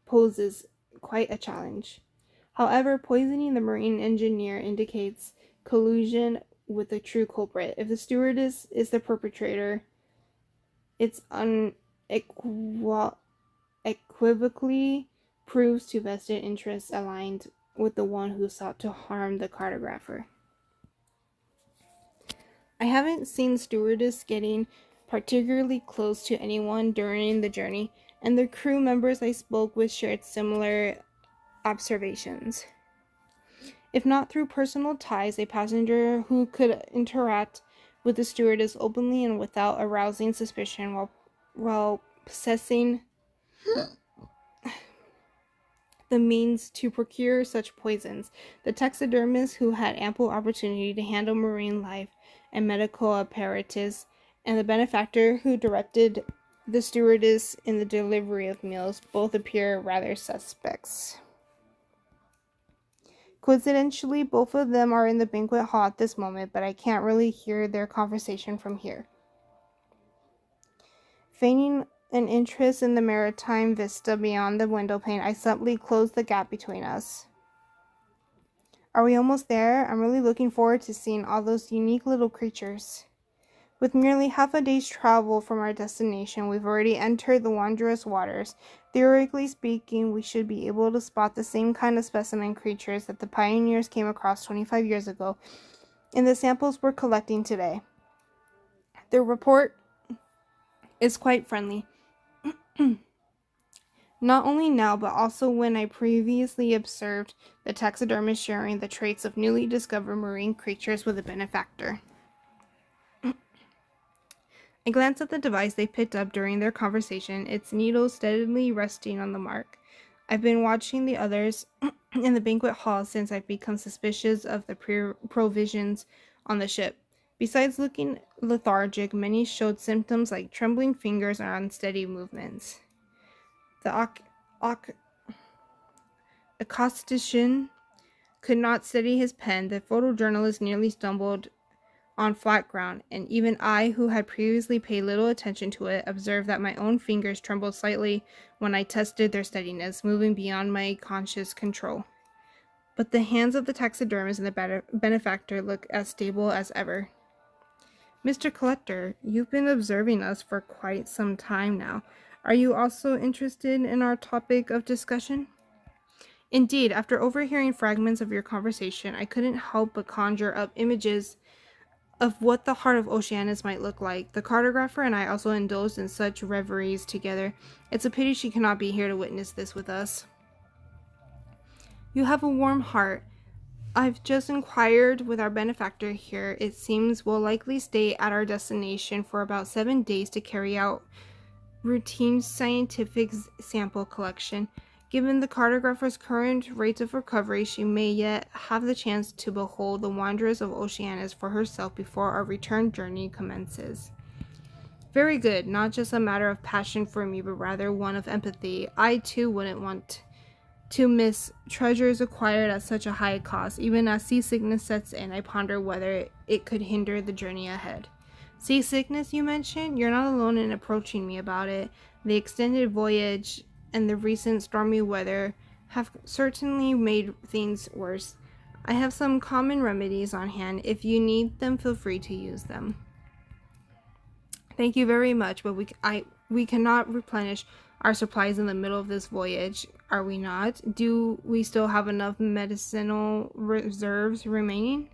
poses quite a challenge. However, poisoning the Marine Engineer indicates collusion with the true culprit. If the stewardess is the perpetrator, it's unequivocally proves to vested interests aligned with the one who sought to harm the cartographer. I haven't seen stewardess getting particularly close to anyone during the journey, and the crew members I spoke with shared similar observations. If not through personal ties, a passenger who could interact with the stewardess openly and without arousing suspicion while possessing the means to procure such poisons. The taxidermist who had ample opportunity to handle marine life and medical apparatus, and the benefactor who directed the stewardess in the delivery of meals, both appear rather suspects. Coincidentally, both of them are in the banquet hall at this moment, but I can't really hear their conversation from here. Feigning an interest in the maritime vista beyond the windowpane, I subtly closed the gap between us. Are we almost there? I'm really looking forward to seeing all those unique little creatures. With merely half a day's travel from our destination, we've already entered the wondrous waters. Theoretically speaking, we should be able to spot the same kind of specimen creatures that the pioneers came across 25 years ago in the samples we're collecting today. The report is quite friendly. Not only now, but also when I previously observed the taxidermist sharing the traits of newly discovered marine creatures with a benefactor. I glanced at the device they picked up during their conversation, its needle steadily resting on the mark. I've been watching the others in the banquet hall since I've become suspicious of the provisions on the ship. Besides looking lethargic, many showed symptoms like trembling fingers or unsteady movements. The acoustician could not steady his pen. The photojournalist nearly stumbled on flat ground, and even I, who had previously paid little attention to it, observed that my own fingers trembled slightly when I tested their steadiness, moving beyond my conscious control. But the hands of the taxidermist and the benefactor looked as stable as ever. Mr. Collector, you've been observing us for quite some time now. Are you also interested in our topic of discussion? Indeed, after overhearing fragments of your conversation, I couldn't help but conjure up images of what the heart of Oceanus might look like. The cartographer and I also indulged in such reveries together. It's a pity she cannot be here to witness this with us. You have a warm heart. I've just inquired with our benefactor here. It seems we'll likely stay at our destination for about 7 days to carry out routine scientific sample collection. Given the cartographer's current rates of recovery, she may yet have the chance to behold the wanderers of Oceanus for herself before our return journey commences. Very good, not just a matter of passion for me, but rather one of empathy. I too wouldn't want to miss treasures acquired at such a high cost. Even as seasickness sets in, I ponder whether it could hinder the journey ahead. Seasickness, you mentioned? You're not alone in approaching me about it. The extended voyage and the recent stormy weather have certainly made things worse. I have some common remedies on hand. If you need them, feel free to use them. Thank you very much, but we cannot replenish our supplies in the middle of this voyage, are we not? Do we still have enough medicinal reserves remaining?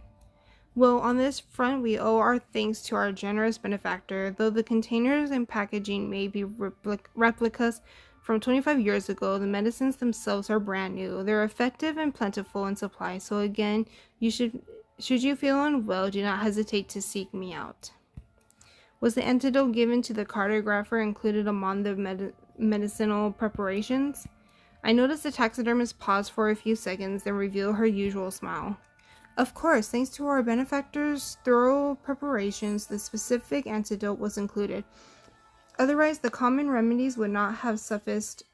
Well, on this front, we owe our thanks to our generous benefactor. Though the containers and packaging may be replicas from 25 years ago, the medicines themselves are brand new. They're effective and plentiful in supply, so again, should you feel unwell, do not hesitate to seek me out. Was the antidote given to the cartographer included among the medicinal preparations? I noticed the taxidermist pause for a few seconds, then reveal her usual smile. Of course, thanks to our benefactor's thorough preparations, the specific antidote was included. Otherwise, the common remedies would not have sufficed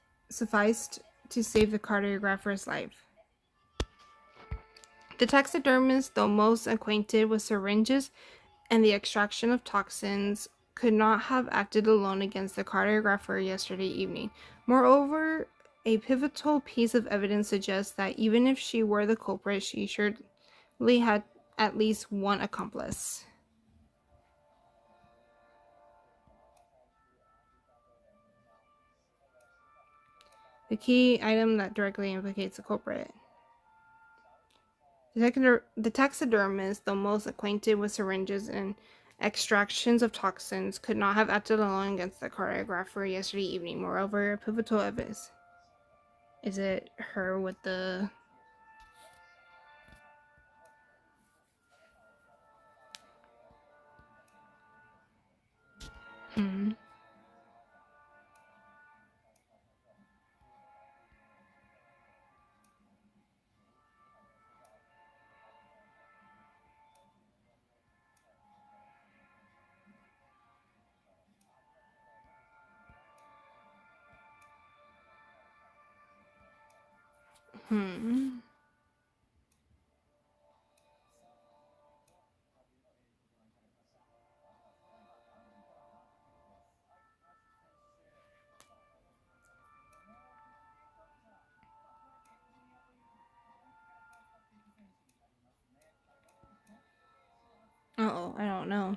to save the cartographer's life. The taxidermist, though most acquainted with syringes and the extraction of toxins, could not have acted alone against the cartographer yesterday evening. Moreover, a pivotal piece of evidence suggests that even if she were the culprit, she surely had at least one accomplice. The key item that directly implicates the culprit. The taxidermist, though most acquainted with syringes and extractions of toxins, could not have acted alone against the cartographer yesterday evening. Moreover, pivotal evidence. Is it her with the... so I don't know.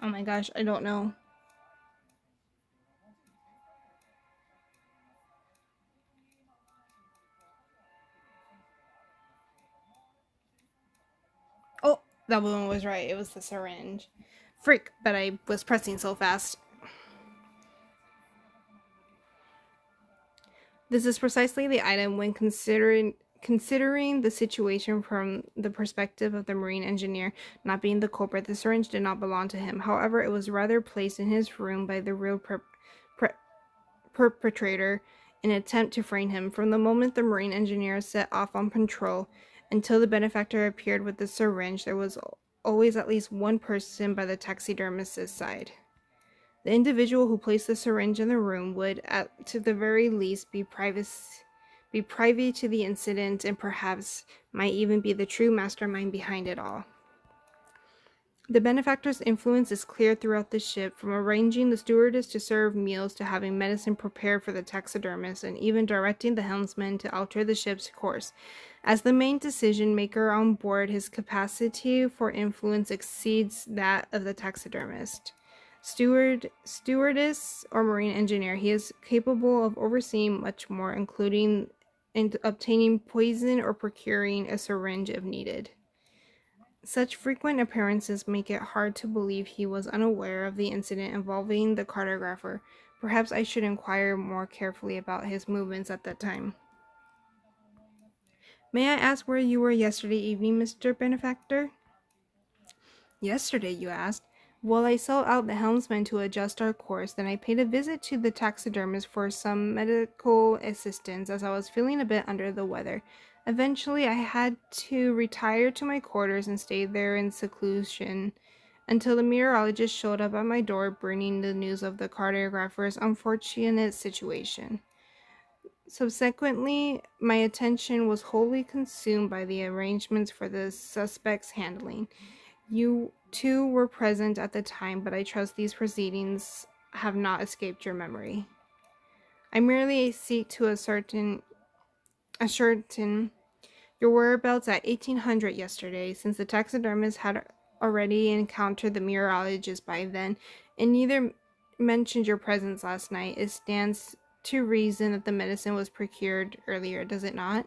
Oh my gosh, I don't know. Oh, that woman was right. It was the syringe. Freak, but I was pressing so fast. This is precisely the item when considering the situation from the perspective of the marine engineer not being the culprit. The syringe did not belong to him. However, it was rather placed in his room by the real pre- perpetrator in an attempt to frame him. From the moment the marine engineer set off on patrol until the benefactor appeared with the syringe, there was always at least one person by the taxidermist's side. The individual who placed the syringe in the room would, to the very least, be privy to the incident and perhaps might even be the true mastermind behind it all. The benefactor's influence is clear throughout the ship, from arranging the stewardess to serve meals to having medicine prepared for the taxidermist and even directing the helmsman to alter the ship's course. As the main decision maker on board, his capacity for influence exceeds that of the taxidermist. Stewardess, or marine engineer, he is capable of overseeing much more, including obtaining poison or procuring a syringe if needed. Such frequent appearances make it hard to believe he was unaware of the incident involving the cartographer. Perhaps I should inquire more carefully about his movements at that time. May I ask where you were yesterday evening, Mr. Benefactor? Yesterday, you asked. Well, I sought out the helmsman to adjust our course, then I paid a visit to the taxidermist for some medical assistance as I was feeling a bit under the weather. Eventually, I had to retire to my quarters and stay there in seclusion until the meteorologist showed up at my door bringing the news of the cartographer's unfortunate situation. Subsequently, my attention was wholly consumed by the arrangements for the suspect's handling. You two were present at the time, but I trust these proceedings have not escaped your memory. I merely seek to ascertain your whereabouts at 1800 yesterday, since the taxidermist had already encountered the meteorologist by then, and neither mentioned your presence last night. It stands to reason that the medicine was procured earlier, does it not?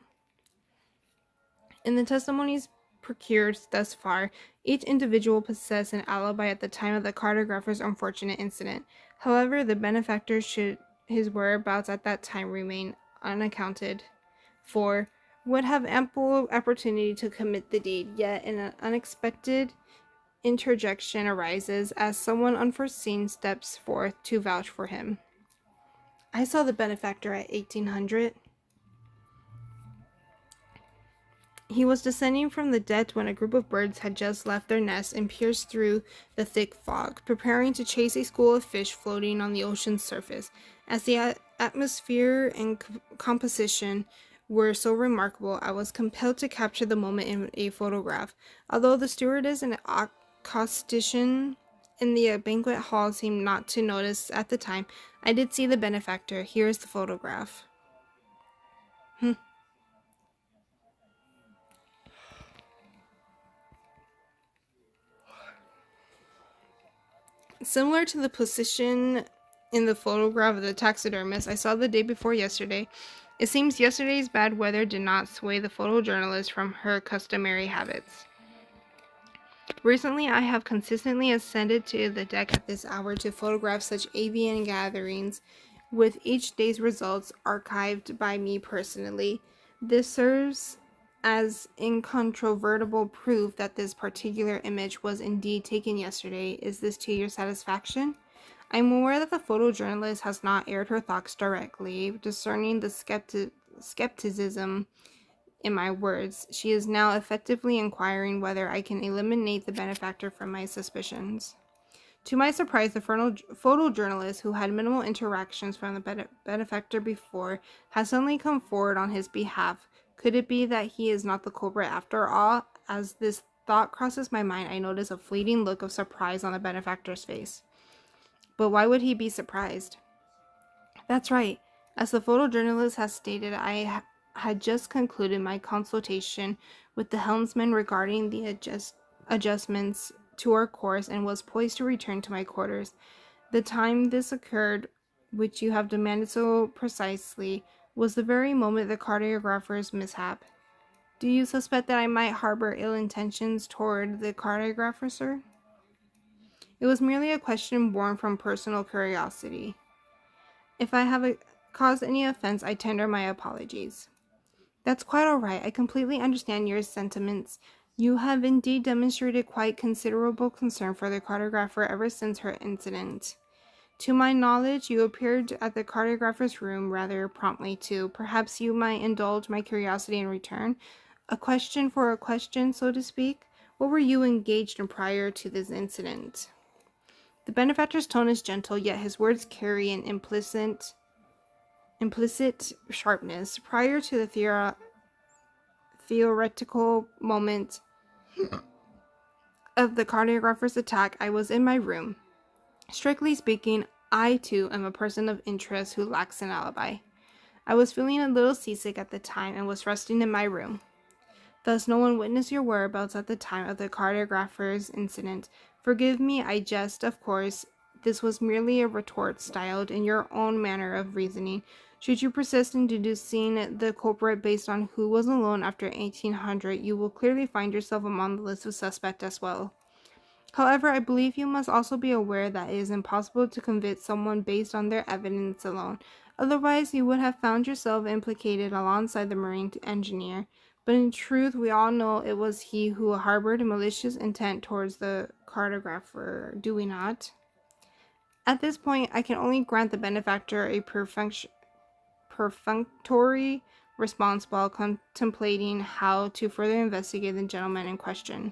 In the testimonies procured thus far, each individual possessed an alibi at the time of the cartographer's unfortunate incident. However, the benefactor should his whereabouts at that time remain unaccounted for, would have ample opportunity to commit the deed, yet an unexpected interjection arises as someone unforeseen steps forth to vouch for him. I saw the benefactor at 1800. He was descending from the deck when a group of birds had just left their nests and pierced through the thick fog, preparing to chase a school of fish floating on the ocean's surface. As the atmosphere and composition were so remarkable, I was compelled to capture the moment in a photograph. Although the stewardess and acoustician in the banquet hall seemed not to notice at the time, I did see the benefactor. Here is the photograph. Similar to the position in the photograph of the taxidermist I saw the day before yesterday, it seems yesterday's bad weather did not sway the photojournalist from her customary habits. Recently, I have consistently ascended to the deck at this hour to photograph such avian gatherings, with each day's results archived by me personally. This serves as incontrovertible proof that this particular image was indeed taken yesterday. Is this to your satisfaction? I am aware that the photojournalist has not aired her thoughts directly, discerning the skepticism in my words. She is now effectively inquiring whether I can eliminate the benefactor from my suspicions. To my surprise, the photojournalist, who had minimal interactions from the benefactor before, has suddenly come forward on his behalf, Could it be that he is not the culprit after all? As this thought crosses my mind, I notice a fleeting look of surprise on the benefactor's face. But why would he be surprised? That's right. As the photojournalist has stated, I had just concluded my consultation with the helmsman regarding the adjustments to our course and was poised to return to my quarters. The time this occurred, which you have demanded so precisely, was the very moment the cartographer's mishap. Do you suspect that I might harbor ill intentions toward the cartographer, sir? It was merely a question born from personal curiosity. If I have caused any offense, I tender my apologies. That's quite all right. I completely understand your sentiments. You have indeed demonstrated quite considerable concern for the cartographer ever since her incident. To my knowledge, you appeared at the cartographer's room rather promptly, too. Perhaps you might indulge my curiosity in return. A question for a question, so to speak. What were you engaged in prior to this incident? The benefactor's tone is gentle, yet his words carry an implicit sharpness. Prior to the theoretical moment of the cartographer's attack, I was in my room. Strictly speaking, I too am a person of interest who lacks an alibi. I was feeling a little seasick at the time and was resting in my room. Thus, no one witnessed your whereabouts at the time of the cartographer's incident. Forgive me, I jest, of course. This was merely a retort styled in your own manner of reasoning. Should you persist in deducing the culprit based on who was alone after 1800, you will clearly find yourself among the list of suspects as well. However, I believe you must also be aware that it is impossible to convict someone based on their evidence alone. Otherwise, you would have found yourself implicated alongside the marine engineer. But in truth, we all know it was he who harbored a malicious intent towards the cartographer, do we not? At this point, I can only grant the benefactor a perfunctory response while contemplating how to further investigate the gentleman in question.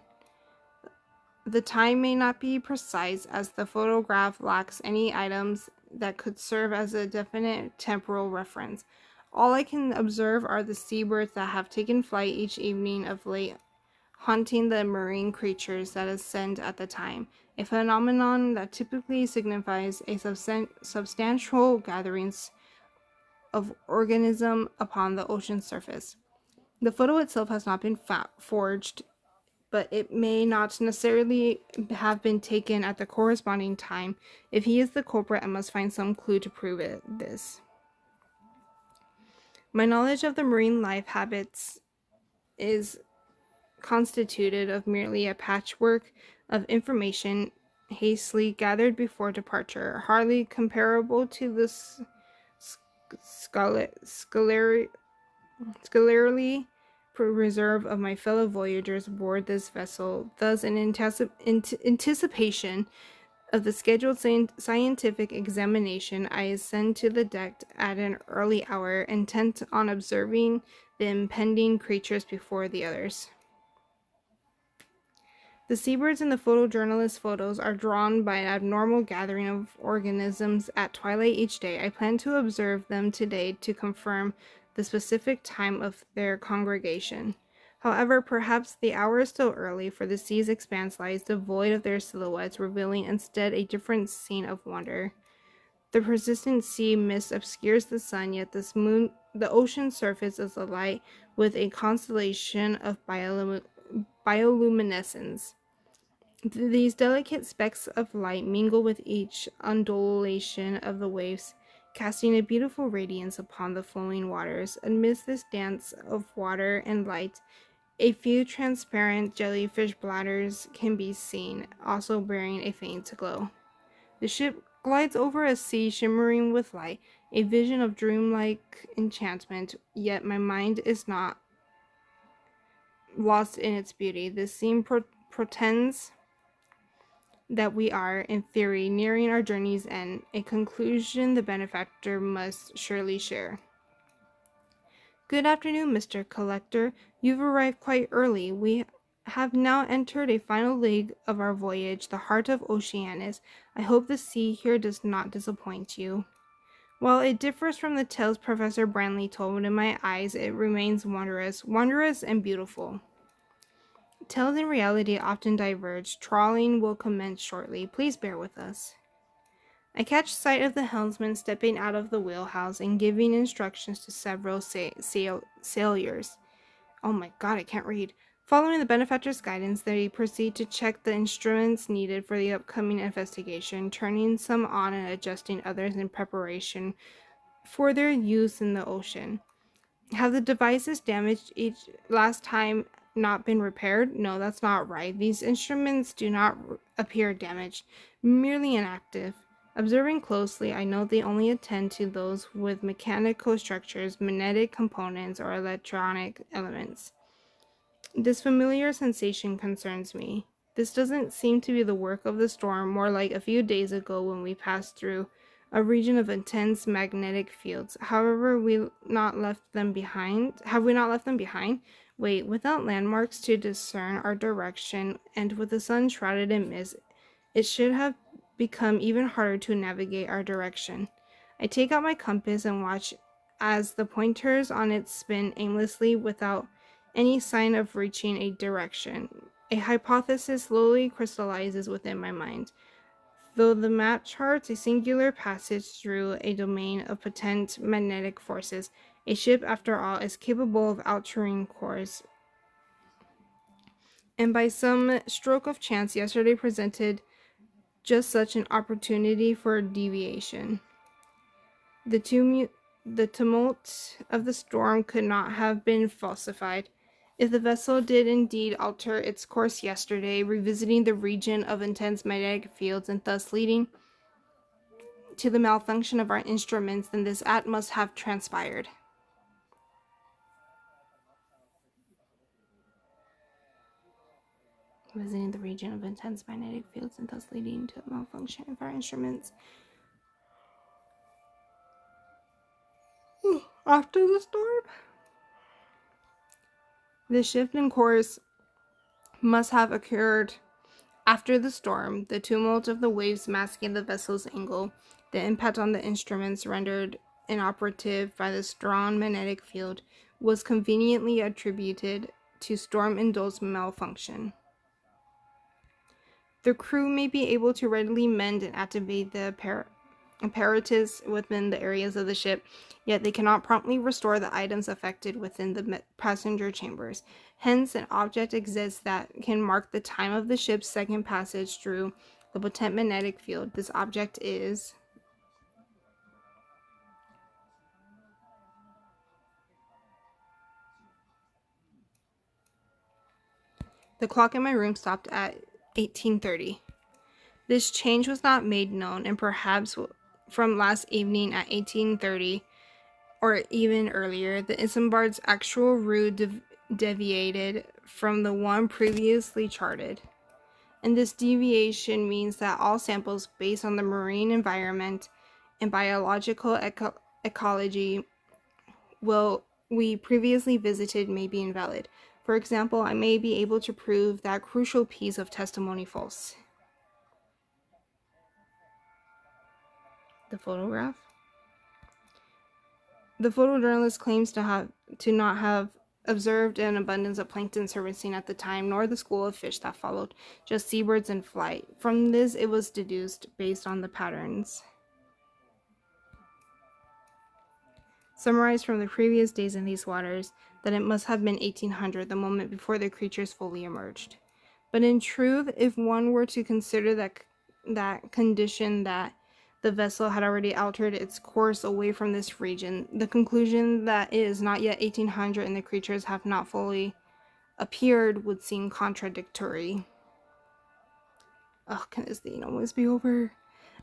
The time may not be precise, as the photograph lacks any items that could serve as a definite temporal reference. All I can observe are the seabirds that have taken flight each evening of late, haunting the marine creatures that ascend at the time, a phenomenon that typically signifies a substantial gatherings of organism upon the ocean surface. The photo itself has not been forged, but it may not necessarily have been taken at the corresponding time. If he is the culprit, I must find some clue to prove this. My knowledge of the marine life habits is constituted of merely a patchwork of information hastily gathered before departure, hardly comparable to the scholarly reserve of my fellow voyagers aboard this vessel. Thus, in anticipation of the scheduled scientific examination, I ascend to the deck at an early hour, intent on observing the impending creatures before the others. The seabirds in the photojournalist's photos are drawn by an abnormal gathering of organisms at twilight each day. I plan to observe them today to confirm the specific time of their congregation. However, perhaps the hour is still early, for the sea's expanse lies devoid of their silhouettes, revealing instead a different scene of wonder. The persistent sea mist obscures the sun, yet the ocean surface is alight with a constellation of bioluminescence. These delicate specks of light mingle with each undulation of the waves, casting a beautiful radiance upon the flowing waters. Amidst this dance of water and light, a few transparent jellyfish bladders can be seen, also bearing a faint glow. The ship glides over a sea shimmering with light, a vision of dreamlike enchantment, yet my mind is not lost in its beauty. This scene portends that we are, in theory, nearing our journey's end, a conclusion the benefactor must surely share. Good afternoon, Mr. Collector. You've arrived quite early. We have now entered a final leg of our voyage, the heart of Oceanus. I hope the sea here does not disappoint you. While it differs from the tales Professor Branley told, in my eyes it remains wondrous and beautiful. Tales and reality often diverge. Trawling will commence shortly. Please bear with us. I catch sight of the helmsman stepping out of the wheelhouse and giving instructions to several sailors. Oh my god, I can't read. Following the benefactor's guidance, they proceed to check the instruments needed for the upcoming investigation, turning some on and adjusting others in preparation for their use in the ocean. Have the devices damaged each last time not been repaired? No, that's not right. These instruments do not appear damaged, merely inactive. Observing closely, I know they only attend to those with mechanical structures, magnetic components, or electronic elements. This familiar sensation concerns me. This doesn't seem to be the work of the storm, more like a few days ago when we passed through a region of intense magnetic fields. However, we not left them behind. Have we not left them behind? Wait, without landmarks to discern our direction and with the sun shrouded in mist, it should have become even harder to navigate our direction. I take out my compass and watch as the pointers on it spin aimlessly without any sign of reaching a direction. A hypothesis slowly crystallizes within my mind. Though the map charts a singular passage through a domain of potent magnetic forces, a ship, after all, is capable of altering course. And by some stroke of chance, yesterday presented just such an opportunity for deviation. The tumult of the storm could not have been falsified. If the vessel did indeed alter its course yesterday, revisiting the region of intense magnetic fields and thus leading to the malfunction of our instruments, then this act must have transpired. Visiting the region of intense magnetic fields and thus leading to the malfunction of our instruments. After the storm, the shift in course must have occurred after the storm. The tumult of the waves masking the vessel's angle, the impact on the instruments rendered inoperative by the strong magnetic field, was conveniently attributed to storm-induced malfunction. The crew may be able to readily mend and activate the apparatus within the areas of the ship, yet they cannot promptly restore the items affected within the passenger chambers. Hence, an object exists that can mark the time of the ship's second passage through the potent magnetic field. This object is the clock in my room stopped at 18:30. This change was not made known, and perhaps from last evening at 18:30 or even earlier, the Isambard's actual route deviated from the one previously charted. And this deviation means that all samples based on the marine environment and biological ecology we previously visited may be invalid. For example, I may be able to prove that crucial piece of testimony false. The photograph? The photojournalist claims to not have observed an abundance of plankton surfacing at the time, nor the school of fish that followed, just seabirds in flight. From this, it was deduced, based on the patterns summarized from the previous days in these waters, that it must have been 1800, the moment before the creatures fully emerged. But in truth, if one were to consider that condition that the vessel had already altered its course away from this region, the conclusion that it is not yet 1800 and the creatures have not fully appeared would seem contradictory. Can this thing almost be over?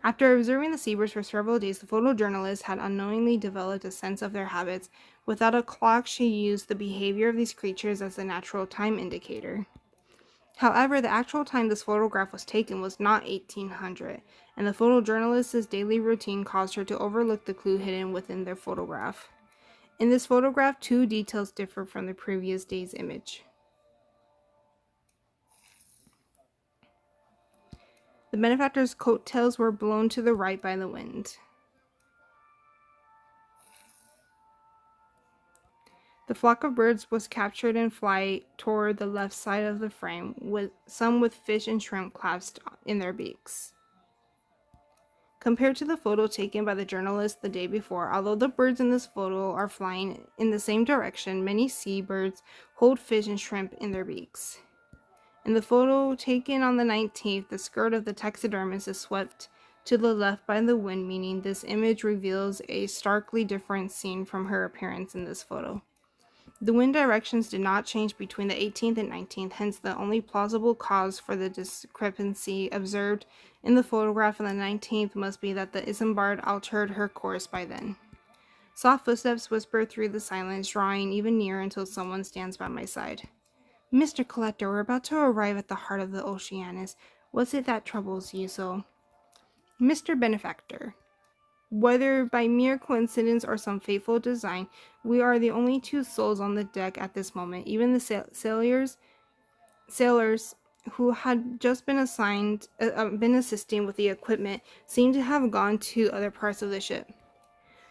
After observing the seabirds for several days, the photojournalist had unknowingly developed a sense of their habits. Without a clock, she used the behavior of these creatures as a natural time indicator. However, the actual time this photograph was taken was not 1800, and the photojournalist's daily routine caused her to overlook the clue hidden within their photograph. In this photograph, two details differ from the previous day's image. The benefactor's coattails were blown to the right by the wind. The flock of birds was captured in flight toward the left side of the frame, with some with fish and shrimp clasped in their beaks. Compared to the photo taken by the journalist the day before, although the birds in this photo are flying in the same direction, many seabirds hold fish and shrimp in their beaks. In the photo taken on the 19th, the skirt of the taxidermist is swept to the left by the wind, meaning this image reveals a starkly different scene from her appearance in this photo. The wind directions did not change between the 18th and 19th, hence the only plausible cause for the discrepancy observed in the photograph on the 19th must be that the Isambard altered her course by then. Soft footsteps whisper through the silence, drawing even nearer until someone stands by my side. Mr. Collector, we're about to arrive at the heart of the Oceanus. What's it that troubles you so? Mr. Benefactor, whether by mere coincidence or some fateful design, we are the only two souls on the deck at this moment. Even the sailors who had just been assisting with the equipment seem to have gone to other parts of the ship.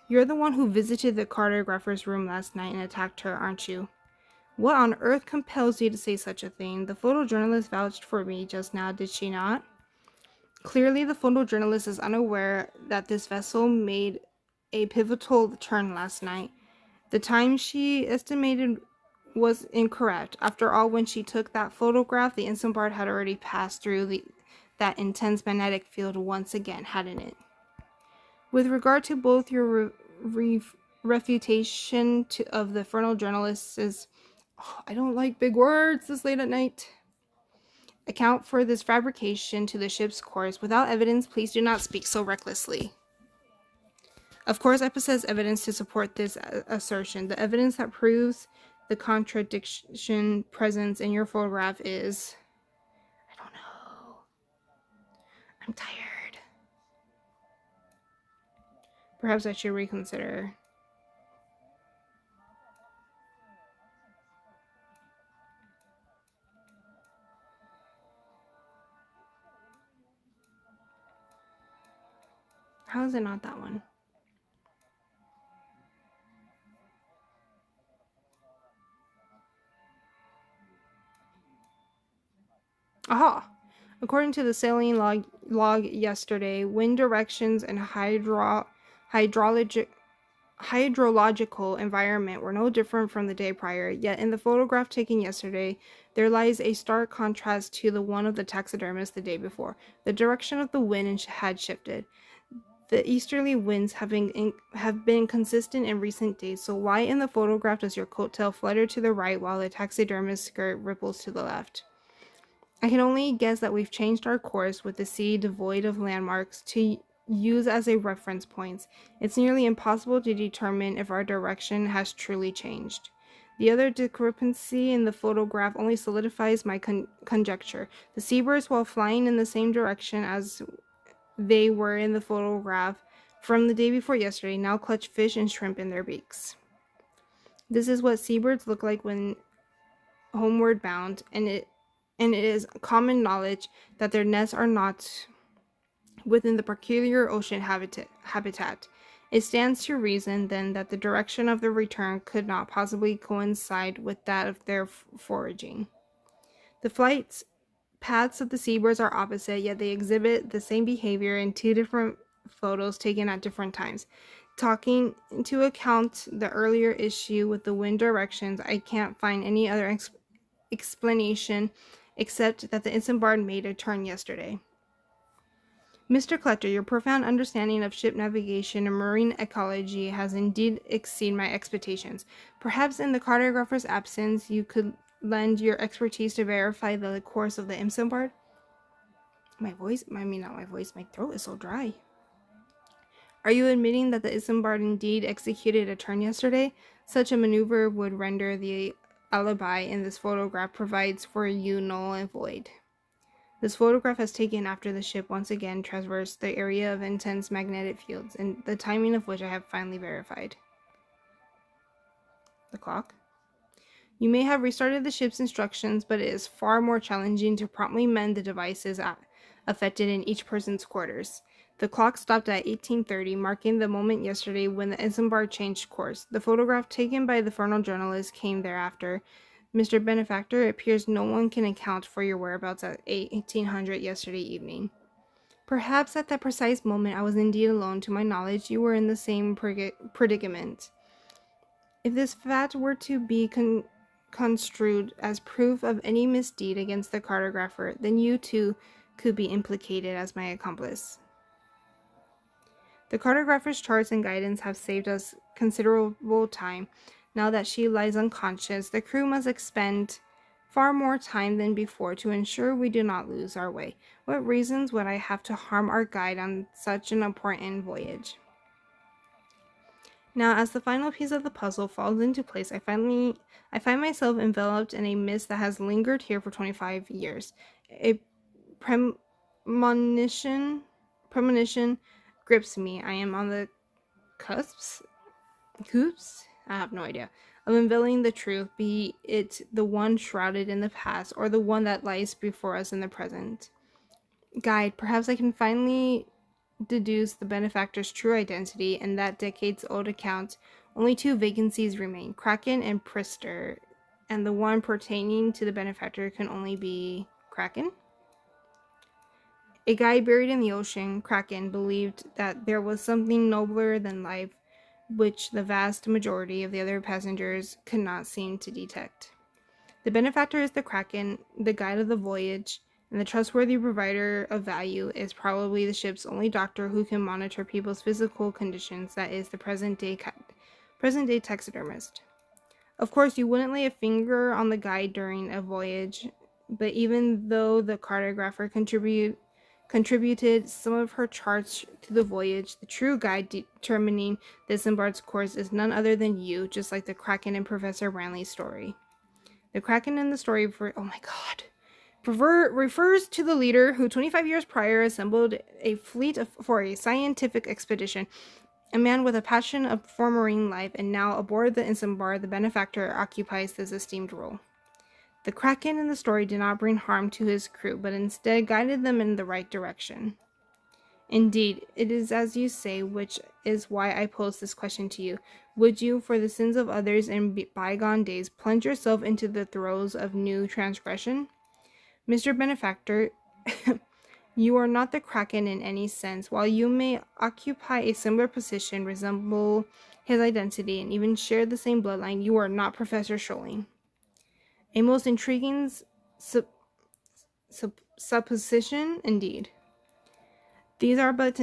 You're the one who visited the cartographer's room last night and attacked her, aren't you? What on earth compels you to say such a thing? The photojournalist vouched for me just now, did she not? Clearly, the photojournalist is unaware that this vessel made a pivotal turn last night. The time she estimated was incorrect. After all, when she took that photograph, the Isambard had already passed through that intense magnetic field once again, hadn't it? With regard to both your refutation of the photojournalist's I don't like big words this late at night. Account for this fabrication to the ship's course. Without evidence, please do not speak so recklessly. Of course, I possess evidence to support this assertion. The evidence that proves the contradiction present in your photograph is... I don't know. I'm tired. Perhaps I should reconsider. How is it not that one? Aha! According to the sailing log yesterday, wind directions and hydrological environment were no different from the day prior, yet in the photograph taken yesterday, there lies a stark contrast to the one of the taxidermist the day before. The direction of the wind had shifted. The easterly winds have been consistent in recent days, so why in the photograph does your coattail flutter to the right while the taxidermist's skirt ripples to the left? I can only guess that we've changed our course with the sea devoid of landmarks to use as a reference point. It's nearly impossible to determine if our direction has truly changed. The other discrepancy in the photograph only solidifies my conjecture. The seabirds, while flying in the same direction as they were in the photograph from the day before yesterday, now clutch fish and shrimp in their beaks. This is what seabirds look like when homeward bound, and it is common knowledge that their nests are not within the peculiar ocean habitat. It stands to reason, then, that the direction of the return could not possibly coincide with that of their foraging. The flight paths of the seabirds are opposite, yet they exhibit the same behavior in two different photos taken at different times. Taking into account the earlier issue with the wind directions, I can't find any other explanation except that the Isambard made a turn yesterday. Mr. Collector, your profound understanding of ship navigation and marine ecology has indeed exceeded my expectations. Perhaps in the cartographer's absence, you could lend your expertise to verify the course of the Isambard? My throat is so dry. Are you admitting that the Isambard indeed executed a turn yesterday? Such a maneuver would render the alibi in this photograph provides for you null and void. This photograph has taken after the ship once again traversed the area of intense magnetic fields, and the timing of which I have finally verified. The clock? You may have restarted the ship's instructions, but it is far more challenging to promptly mend the devices affected in each person's quarters. The clock stopped at 18:30, marking the moment yesterday when the Isambard changed course. The photograph taken by the photojournalist came thereafter. Mr. Benefactor, it appears no one can account for your whereabouts at 1800 yesterday evening. Perhaps at that precise moment I was indeed alone. To my knowledge, you were in the same predicament. If this fact were to be construed as proof of any misdeed against the cartographer, then you too could be implicated as my accomplice. The cartographer's charts and guidance have saved us considerable time. Now that she lies unconscious, the crew must expend far more time than before to ensure we do not lose our way. What reasons would I have to harm our guide on such an important voyage? Now, as the final piece of the puzzle falls into place, I find myself enveloped in a mist that has lingered here for 25 years. A premonition grips me. I am on the cusps? I have no idea. Of unveiling the truth, be it the one shrouded in the past or the one that lies before us in the present. Guide, perhaps I can finally deduce the benefactor's true identity, and that decades-old account. Only two vacancies remain, Kraken and Priester, and the one pertaining to the benefactor can only be Kraken? A guy buried in the ocean, Kraken, believed that there was something nobler than life, which the vast majority of the other passengers could not seem to detect. The benefactor is the Kraken, the guide of the voyage, and the trustworthy provider of value is probably the ship's only doctor who can monitor people's physical conditions, that is, the present-day taxidermist. Of course, you wouldn't lay a finger on the guide during a voyage, but even though the cartographer contributed some of her charts to the voyage, the true guide determining the Isambard's course is none other than you, just like the Kraken in Professor Branley's story. The Kraken in the story refers to the leader who 25 years prior assembled a fleet for a scientific expedition, a man with a passion for marine life, and now aboard the Isambard, the benefactor occupies this esteemed role. The Kraken in the story did not bring harm to his crew, but instead guided them in the right direction. Indeed, it is as you say, which is why I pose this question to you. Would you, for the sins of others in bygone days, plunge yourself into the throes of new transgression? Mr. Benefactor, you are not the Kraken in any sense. While you may occupy a similar position, resemble his identity, and even share the same bloodline, you are not Professor Scholing. A most intriguing supposition, indeed. These are but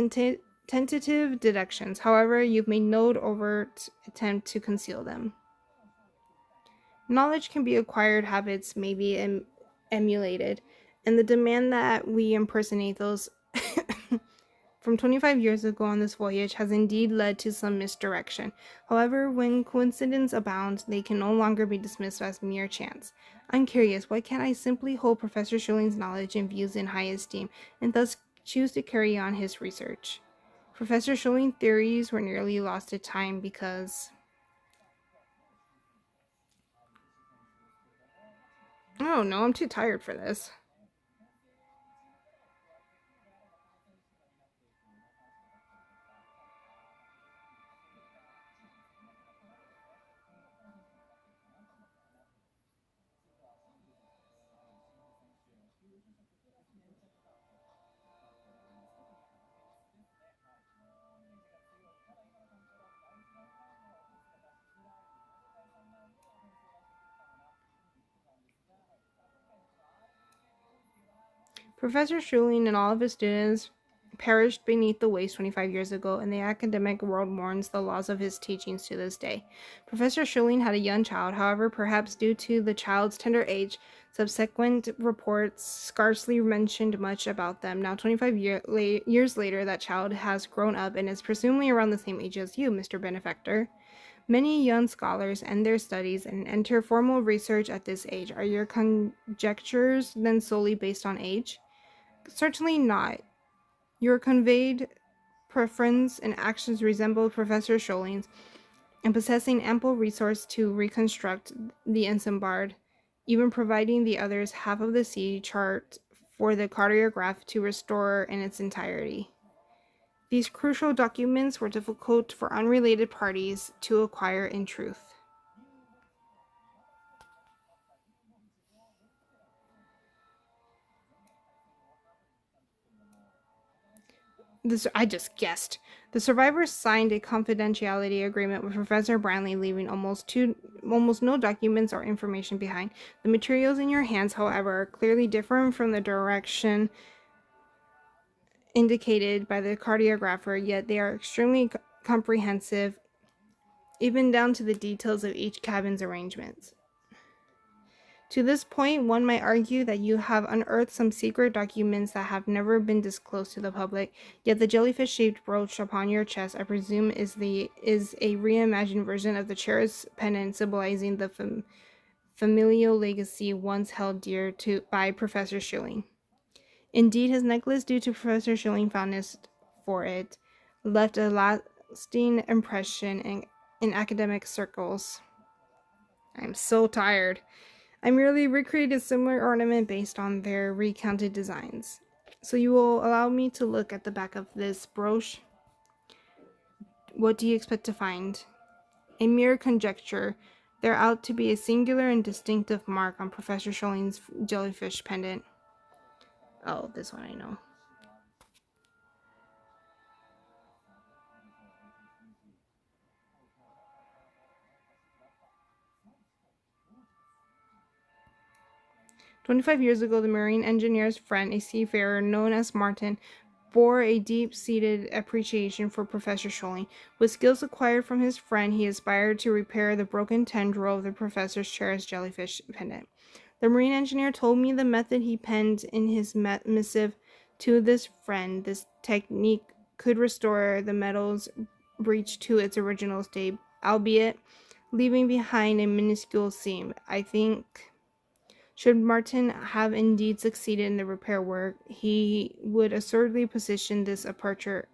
tentative deductions. However, you've made no overt attempt to conceal them. Knowledge can be acquired, habits may be emulated, and the demand that we impersonate those from 25 years ago on this voyage has indeed led to some misdirection. However, when coincidence abounds, they can no longer be dismissed as mere chance. I'm curious, why can't I simply hold Professor Schilling's knowledge and views in high esteem, and thus choose to carry on his research? Professor Schilling's theories were nearly lost to time because... Oh no, I'm too tired for this. Professor Schilling and all of his students perished beneath the waves 25 years ago, and the academic world mourns the loss of his teachings to this day. Professor Schilling had a young child, however, perhaps due to the child's tender age, subsequent reports scarcely mentioned much about them. Now, 25 years later, that child has grown up and is presumably around the same age as you, Mr. Benefactor. Many young scholars end their studies and enter formal research at this age. Are your conjectures then solely based on age? Certainly not. Your conveyed preference and actions resemble Professor Scholling's, and possessing ample resource to reconstruct the Isambard, even providing the others half of the sea chart for the cartograph to restore in its entirety. These crucial documents were difficult for unrelated parties to acquire in truth. I just guessed. The survivors signed a confidentiality agreement with Professor Branley, leaving almost no documents or information behind. The materials in your hands, however, are clearly different from the direction indicated by the cartographer, yet they are extremely comprehensive, even down to the details of each cabin's arrangements. To this point, one might argue that you have unearthed some secret documents that have never been disclosed to the public, yet the jellyfish-shaped brooch upon your chest, I presume, is a reimagined version of the cherished pendant symbolizing the familial legacy once held dear by Professor Schilling. Indeed, his necklace, due to Professor Schilling's fondness for it, left a lasting impression in academic circles. I'm so tired. I merely recreated a similar ornament based on their recounted designs. So you will allow me to look at the back of this brooch. What do you expect to find? A mere conjecture. There ought to be a singular and distinctive mark on Professor Schilling's jellyfish pendant. Oh, this one I know. 25 years ago, the marine engineer's friend, a seafarer known as Martin, bore a deep-seated appreciation for Professor Schilling. With skills acquired from his friend, he aspired to repair the broken tendril of the professor's cherished jellyfish pendant. The marine engineer told me the method he penned in his missive to this friend. This technique could restore the metal's breech to its original state, albeit leaving behind a minuscule seam. I think should Martin have indeed succeeded in the repair work, he would assuredly position this aperture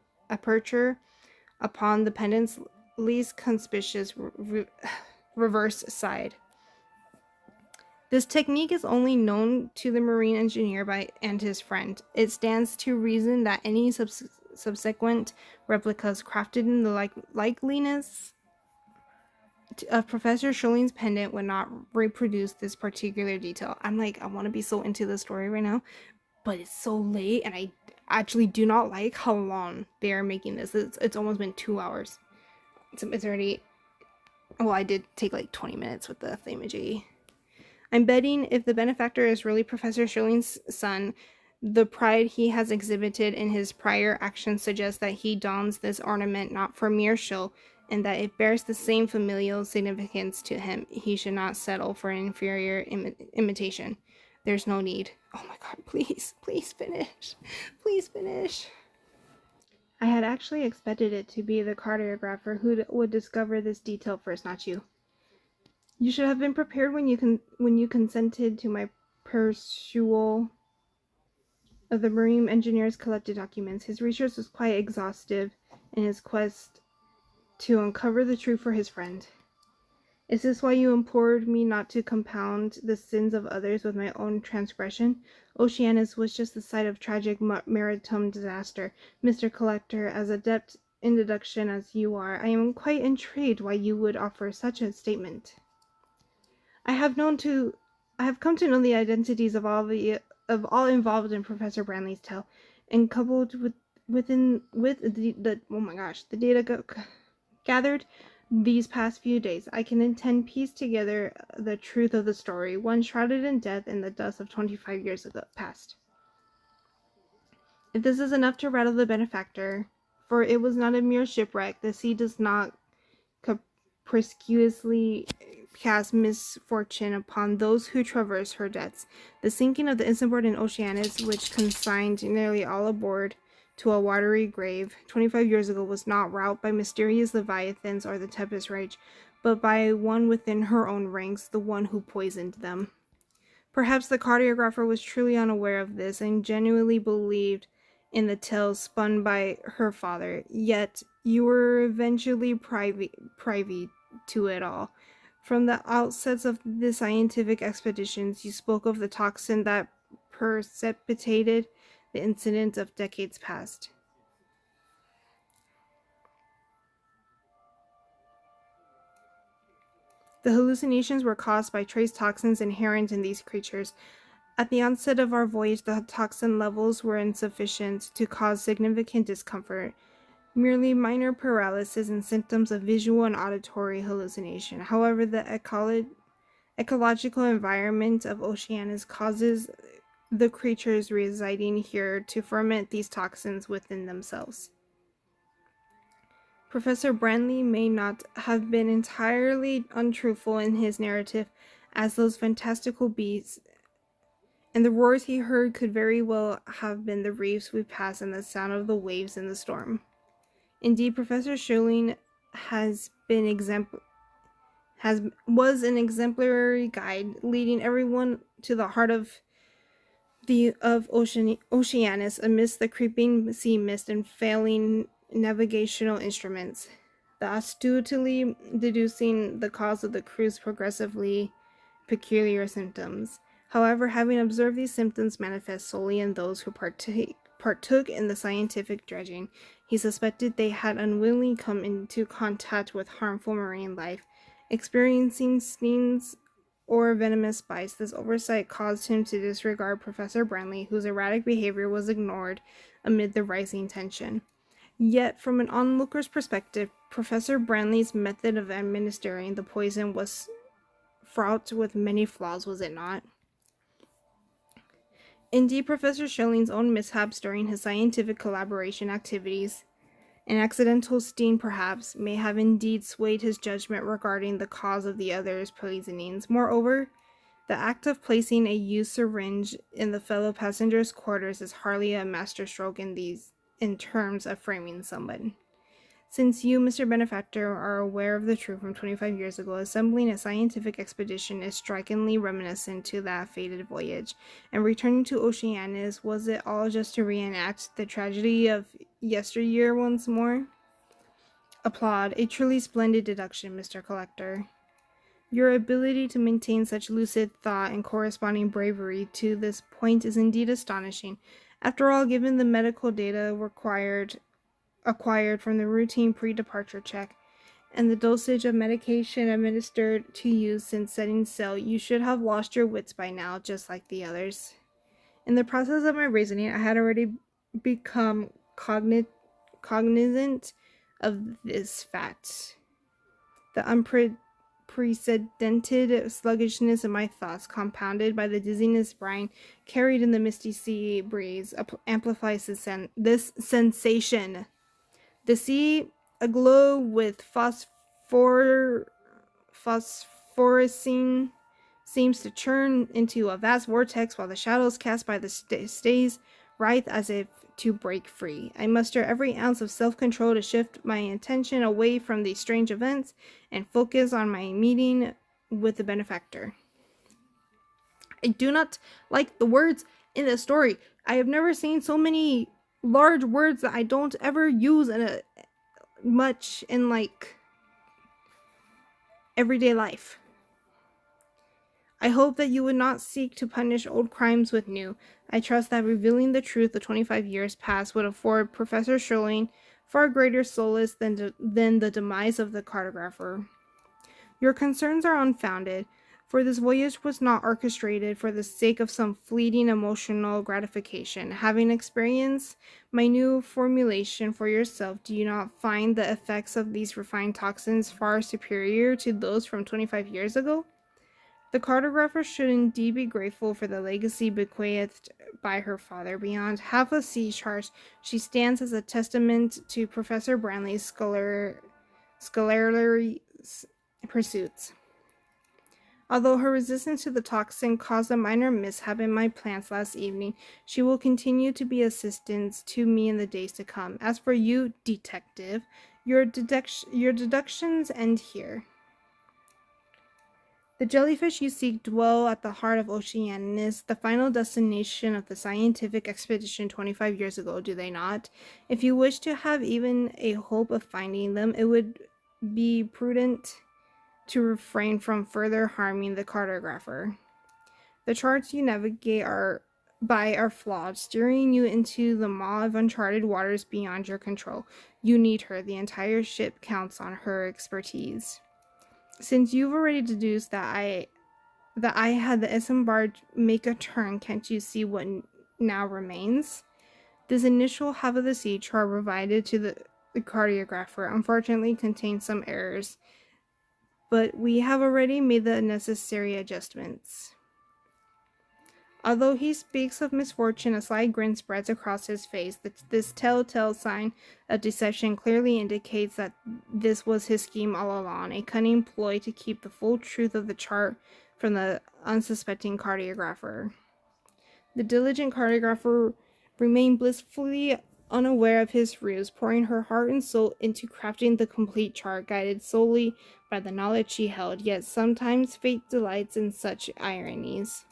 upon the pendant's least conspicuous reverse side. This technique is only known to the marine engineer and his friend. It stands to reason that any subsequent replicas crafted in the likeliness of Professor Schilling's pendant would not reproduce this particular detail. I'm like, I want to be so into the story right now, but it's so late, and I actually do not like how long they are making this. It's almost been 2 hours. It's already... Well, I did take like 20 minutes with the thingamajiggy. I'm betting if the benefactor is really Professor Schilling's son, the pride he has exhibited in his prior actions suggests that he dons this ornament not for mere show, and that it bears the same familial significance to him. He should not settle for an inferior imitation. There's no need. Oh my god, please finish. Please finish. I had actually expected it to be the cartographer who would discover this detail first, not you. You should have been prepared when you consented to my perusal of the marine engineer's collected documents. His research was quite exhaustive in his quest to uncover the truth for his friend. Is this why you implored me not to compound the sins of others with my own transgression? Oceanus was just the site of tragic maritime disaster. Mr. Collector, as adept in deduction as you are, I am quite intrigued why you would offer such a statement. I have come to know the identities of all involved in Professor Branley's tale, and coupled with the data gathered these past few days, I can intend piece together the truth of the story, one shrouded in death and the dust of 25 years ago past. If this is enough to rattle the benefactor, for it was not a mere shipwreck, the sea does not capriciously cast misfortune upon those who traverse her depths. The sinking of the insubordinate Oceanus, which consigned nearly all aboard to a watery grave 25 years ago, was not wrought by mysterious leviathans or the tempest rage, but by one within her own ranks, the one who poisoned them. Perhaps the cartographer was truly unaware of this and genuinely believed in the tales spun by her father, yet you were eventually privy to it all. From the outsets of the scientific expeditions, you spoke of the toxin that precipitated the incident of decades past. The hallucinations were caused by trace toxins inherent in these creatures. At the onset of our voyage, the toxin levels were insufficient to cause significant discomfort, merely minor paralysis and symptoms of visual and auditory hallucination. However, the ecological environment of Oceanus causes the creatures residing here to ferment these toxins within themselves. Professor Brantley may not have been entirely untruthful in his narrative, as those fantastical beasts and the roars he heard could very well have been the reefs we passed and the sound of the waves in the storm. Indeed, Professor Schilling was an exemplary guide, leading everyone to the heart of Oceanus amidst the creeping sea mist and failing navigational instruments, the astutely deducing the cause of the crew's progressively peculiar symptoms. However, having observed these symptoms manifest solely in those who partook in the scientific dredging, he suspected they had unwillingly come into contact with harmful marine life, experiencing stings or venomous bites. This oversight caused him to disregard Professor Brantley, whose erratic behavior was ignored amid the rising tension. Yet, from an onlooker's perspective, Professor Brantley's method of administering the poison was fraught with many flaws, was it not? Indeed, Professor Schilling's own mishaps during his scientific collaboration activities, an accidental sting perhaps, may have indeed swayed his judgment regarding the cause of the other's poisonings. Moreover, the act of placing a used syringe in the fellow passenger's quarters is hardly a masterstroke in terms of framing someone. Since you, Mr. Benefactor, are aware of the truth from 25 years ago, assembling a scientific expedition is strikingly reminiscent to that fated voyage, and returning to Oceanus, was it all just to reenact the tragedy of yesteryear once more? Applaud. A truly splendid deduction, Mr. Collector. Your ability to maintain such lucid thought and corresponding bravery to this point is indeed astonishing. After all, given the medical data acquired from the routine pre-departure check and the dosage of medication administered to you since setting sail, you should have lost your wits by now, just like the others. In the process of my reasoning, I had already become cognizant of this fact. The unprecedented sluggishness of my thoughts, compounded by the dizziness Brian carried in the misty sea breeze, amplifies this sensation. The sea, aglow with phosphorescing, seems to churn into a vast vortex, while the shadows cast by the stays writhe as if to break free. I muster every ounce of self-control to shift my attention away from these strange events and focus on my meeting with the benefactor. I do not like the words in this story. I have never seen so many large words that I don't ever use much in everyday life. I hope that you would not seek to punish old crimes with new. I trust that revealing the truth of 25 years past would afford Professor Schilling far greater solace than the demise of the cartographer. Your concerns are unfounded, for this voyage was not orchestrated for the sake of some fleeting emotional gratification. Having experienced my new formulation for yourself, do you not find the effects of these refined toxins far superior to those from 25 years ago? The cartographer should indeed be grateful for the legacy bequeathed by her father. Beyond half a sea chart, she stands as a testament to Professor Brantley's scholarly pursuits. Although her resistance to the toxin caused a minor mishap in my plants last evening, she will continue to be assistance to me in the days to come. As for you, detective, your deductions end here. The jellyfish you seek dwell at the heart of Oceanus, the final destination of the scientific expedition 25 years ago, do they not? If you wish to have even a hope of finding them, it would be prudent to refrain from further harming the cartographer. The charts you navigate are flawed, steering you into the maw of uncharted waters beyond your control. You need her. The entire ship counts on her expertise. Since you've already deduced that I had the Isambard make a turn, can't you see what now remains? This initial half of the sea chart provided to the cartographer unfortunately contains some errors, but we have already made the necessary adjustments. Although he speaks of misfortune, a slight grin spreads across his face. This telltale sign of deception clearly indicates that this was his scheme all along, a cunning ploy to keep the full truth of the chart from the unsuspecting cartographer. The diligent cartographer remained blissfully unaware of his ruse, pouring her heart and soul into crafting the complete chart, guided solely by the knowledge she held. Yet sometimes fate delights in such ironies.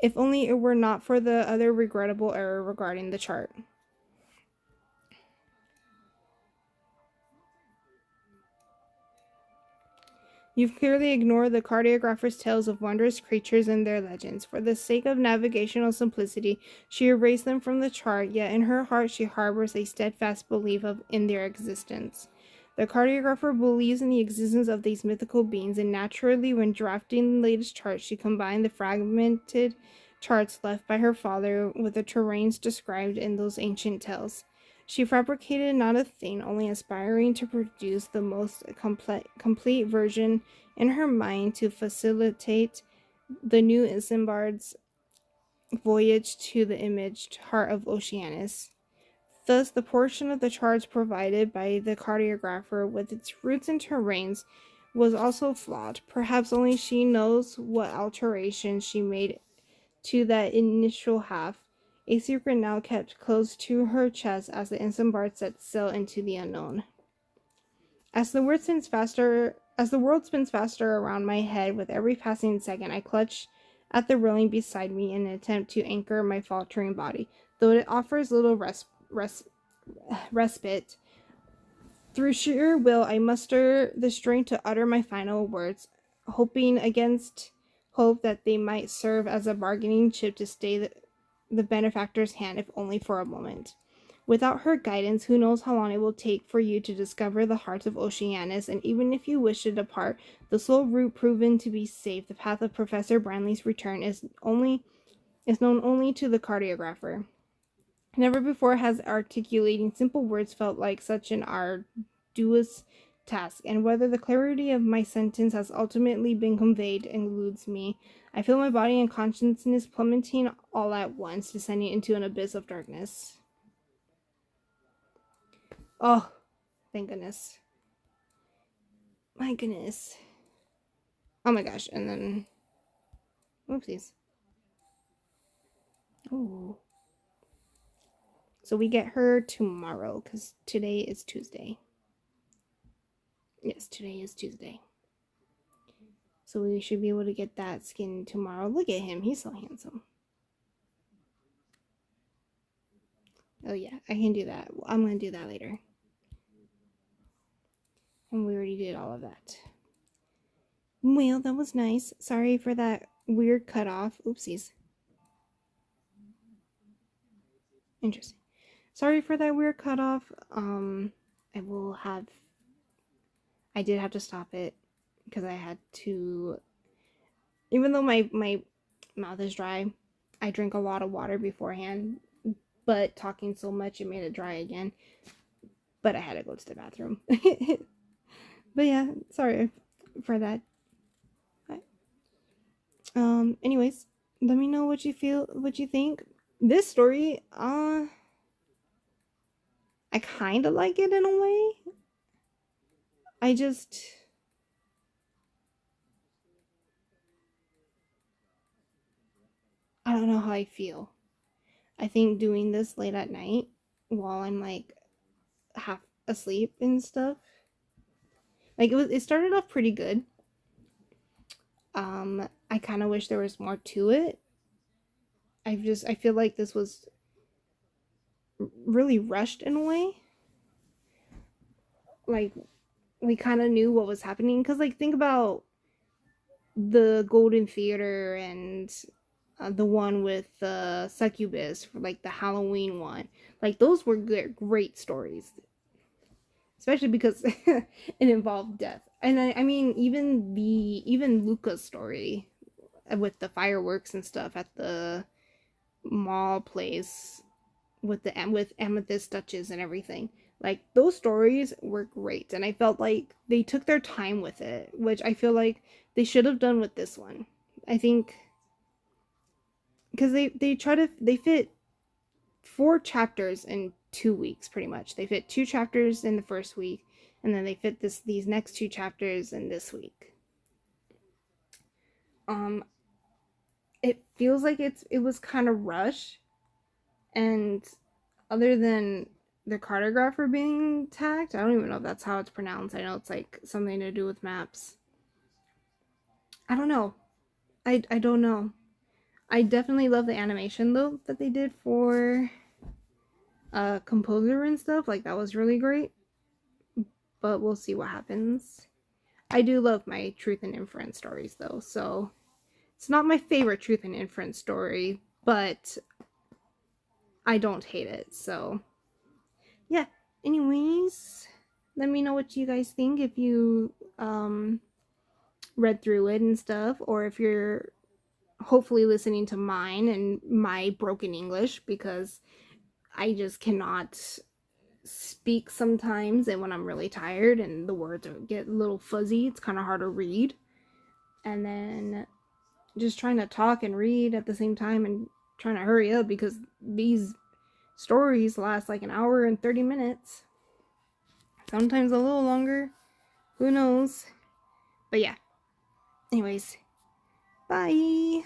If only it were not for the other regrettable error regarding the chart. You've clearly ignored the cartographer's tales of wondrous creatures and their legends. For the sake of navigational simplicity, she erased them from the chart, yet in her heart she harbors a steadfast belief in their existence. The cartographer believes in the existence of these mythical beings, and naturally, when drafting the latest chart, she combined the fragmented charts left by her father with the terrains described in those ancient tales. She fabricated not a thing, only aspiring to produce the most complete version in her mind to facilitate the new Isambard's voyage to the imaged heart of Oceanus. Thus, the portion of the charts provided by the cartographer, with its routes and terrains, was also flawed. Perhaps only she knows what alterations she made to that initial half, a secret now kept close to her chest as the Isambard set sail into the unknown. As the world spins faster around my head with every passing second, I clutch at the railing beside me in an attempt to anchor my faltering body, though it offers little respite. Through sheer will, I muster the strength to utter my final words, hoping against hope that they might serve as a bargaining chip to stay the benefactor's hand, if only for a moment. Without her guidance, who knows how long it will take for you to discover the heart of Oceanus, and even if you wish to depart, the sole route proven to be safe, the path of Professor Branley's return, is known only to the cartographer. Never before has articulating simple words felt like such an arduous task, and whether the clarity of my sentence has ultimately been conveyed eludes me. I feel my body and consciousness plummeting all at once, descending into an abyss of darkness. Oh, thank goodness. My goodness. Oh my gosh, and then... Oopsies. Oh. So we get her tomorrow, because today is Tuesday. Yes, today is Tuesday. So we should be able to get that skin tomorrow. Look at him, he's so handsome. Oh yeah, I can do that. I'm gonna do that later. And we already did all of that. Well, that was nice. Sorry for that weird cutoff. Oopsies. Interesting. Sorry for that weird cutoff. I did have to stop it because I had to, even though my mouth is dry, I drink a lot of water beforehand, but talking so much it made it dry again. But I had to go to the bathroom. But yeah, sorry for that. Anyways, let me know what you think. This story, I kind of like it in a way. I don't know how I feel. I think doing this late at night while I'm like half asleep and stuff, like it started off pretty good. I kind of wish there was more to it. I feel like this was really rushed in a way. Like we kind of knew what was happening, because like think about the Golden Theater and the one with Succubus, for like the Halloween one. Like those were great stories, especially because it involved death. And I mean, even Luca's story with the fireworks and stuff at the mall place with amethyst touches and everything. Like those stories were great, and I felt like they took their time with it, which I feel like they should have done with this one. I think because they fit 4 chapters in 2 weeks pretty much. They fit 2 chapters in the first week, and then they fit these next 2 chapters in this week. Um, it feels like it was kind of rushed, and other than the cartographer being tagged, I don't even know if that's how it's pronounced. I know it's like something to do with maps. I don't know. I don't know. I definitely love the animation though that they did for composer and stuff. Like that was really great. But we'll see what happens. I do love my truth and inference stories though, so it's not my favorite truth and inference story, but I don't hate it. So yeah. Anyways, let me know what you guys think if you read through it and stuff, or if you're hopefully listening to mine and my broken English, because I just cannot speak sometimes, and when I'm really tired and the words get a little fuzzy, it's kind of hard to read. And then just trying to talk and read at the same time and trying to hurry up because these stories last like an hour and 30 minutes. Sometimes a little longer. Who knows? But yeah. Anyways, bye.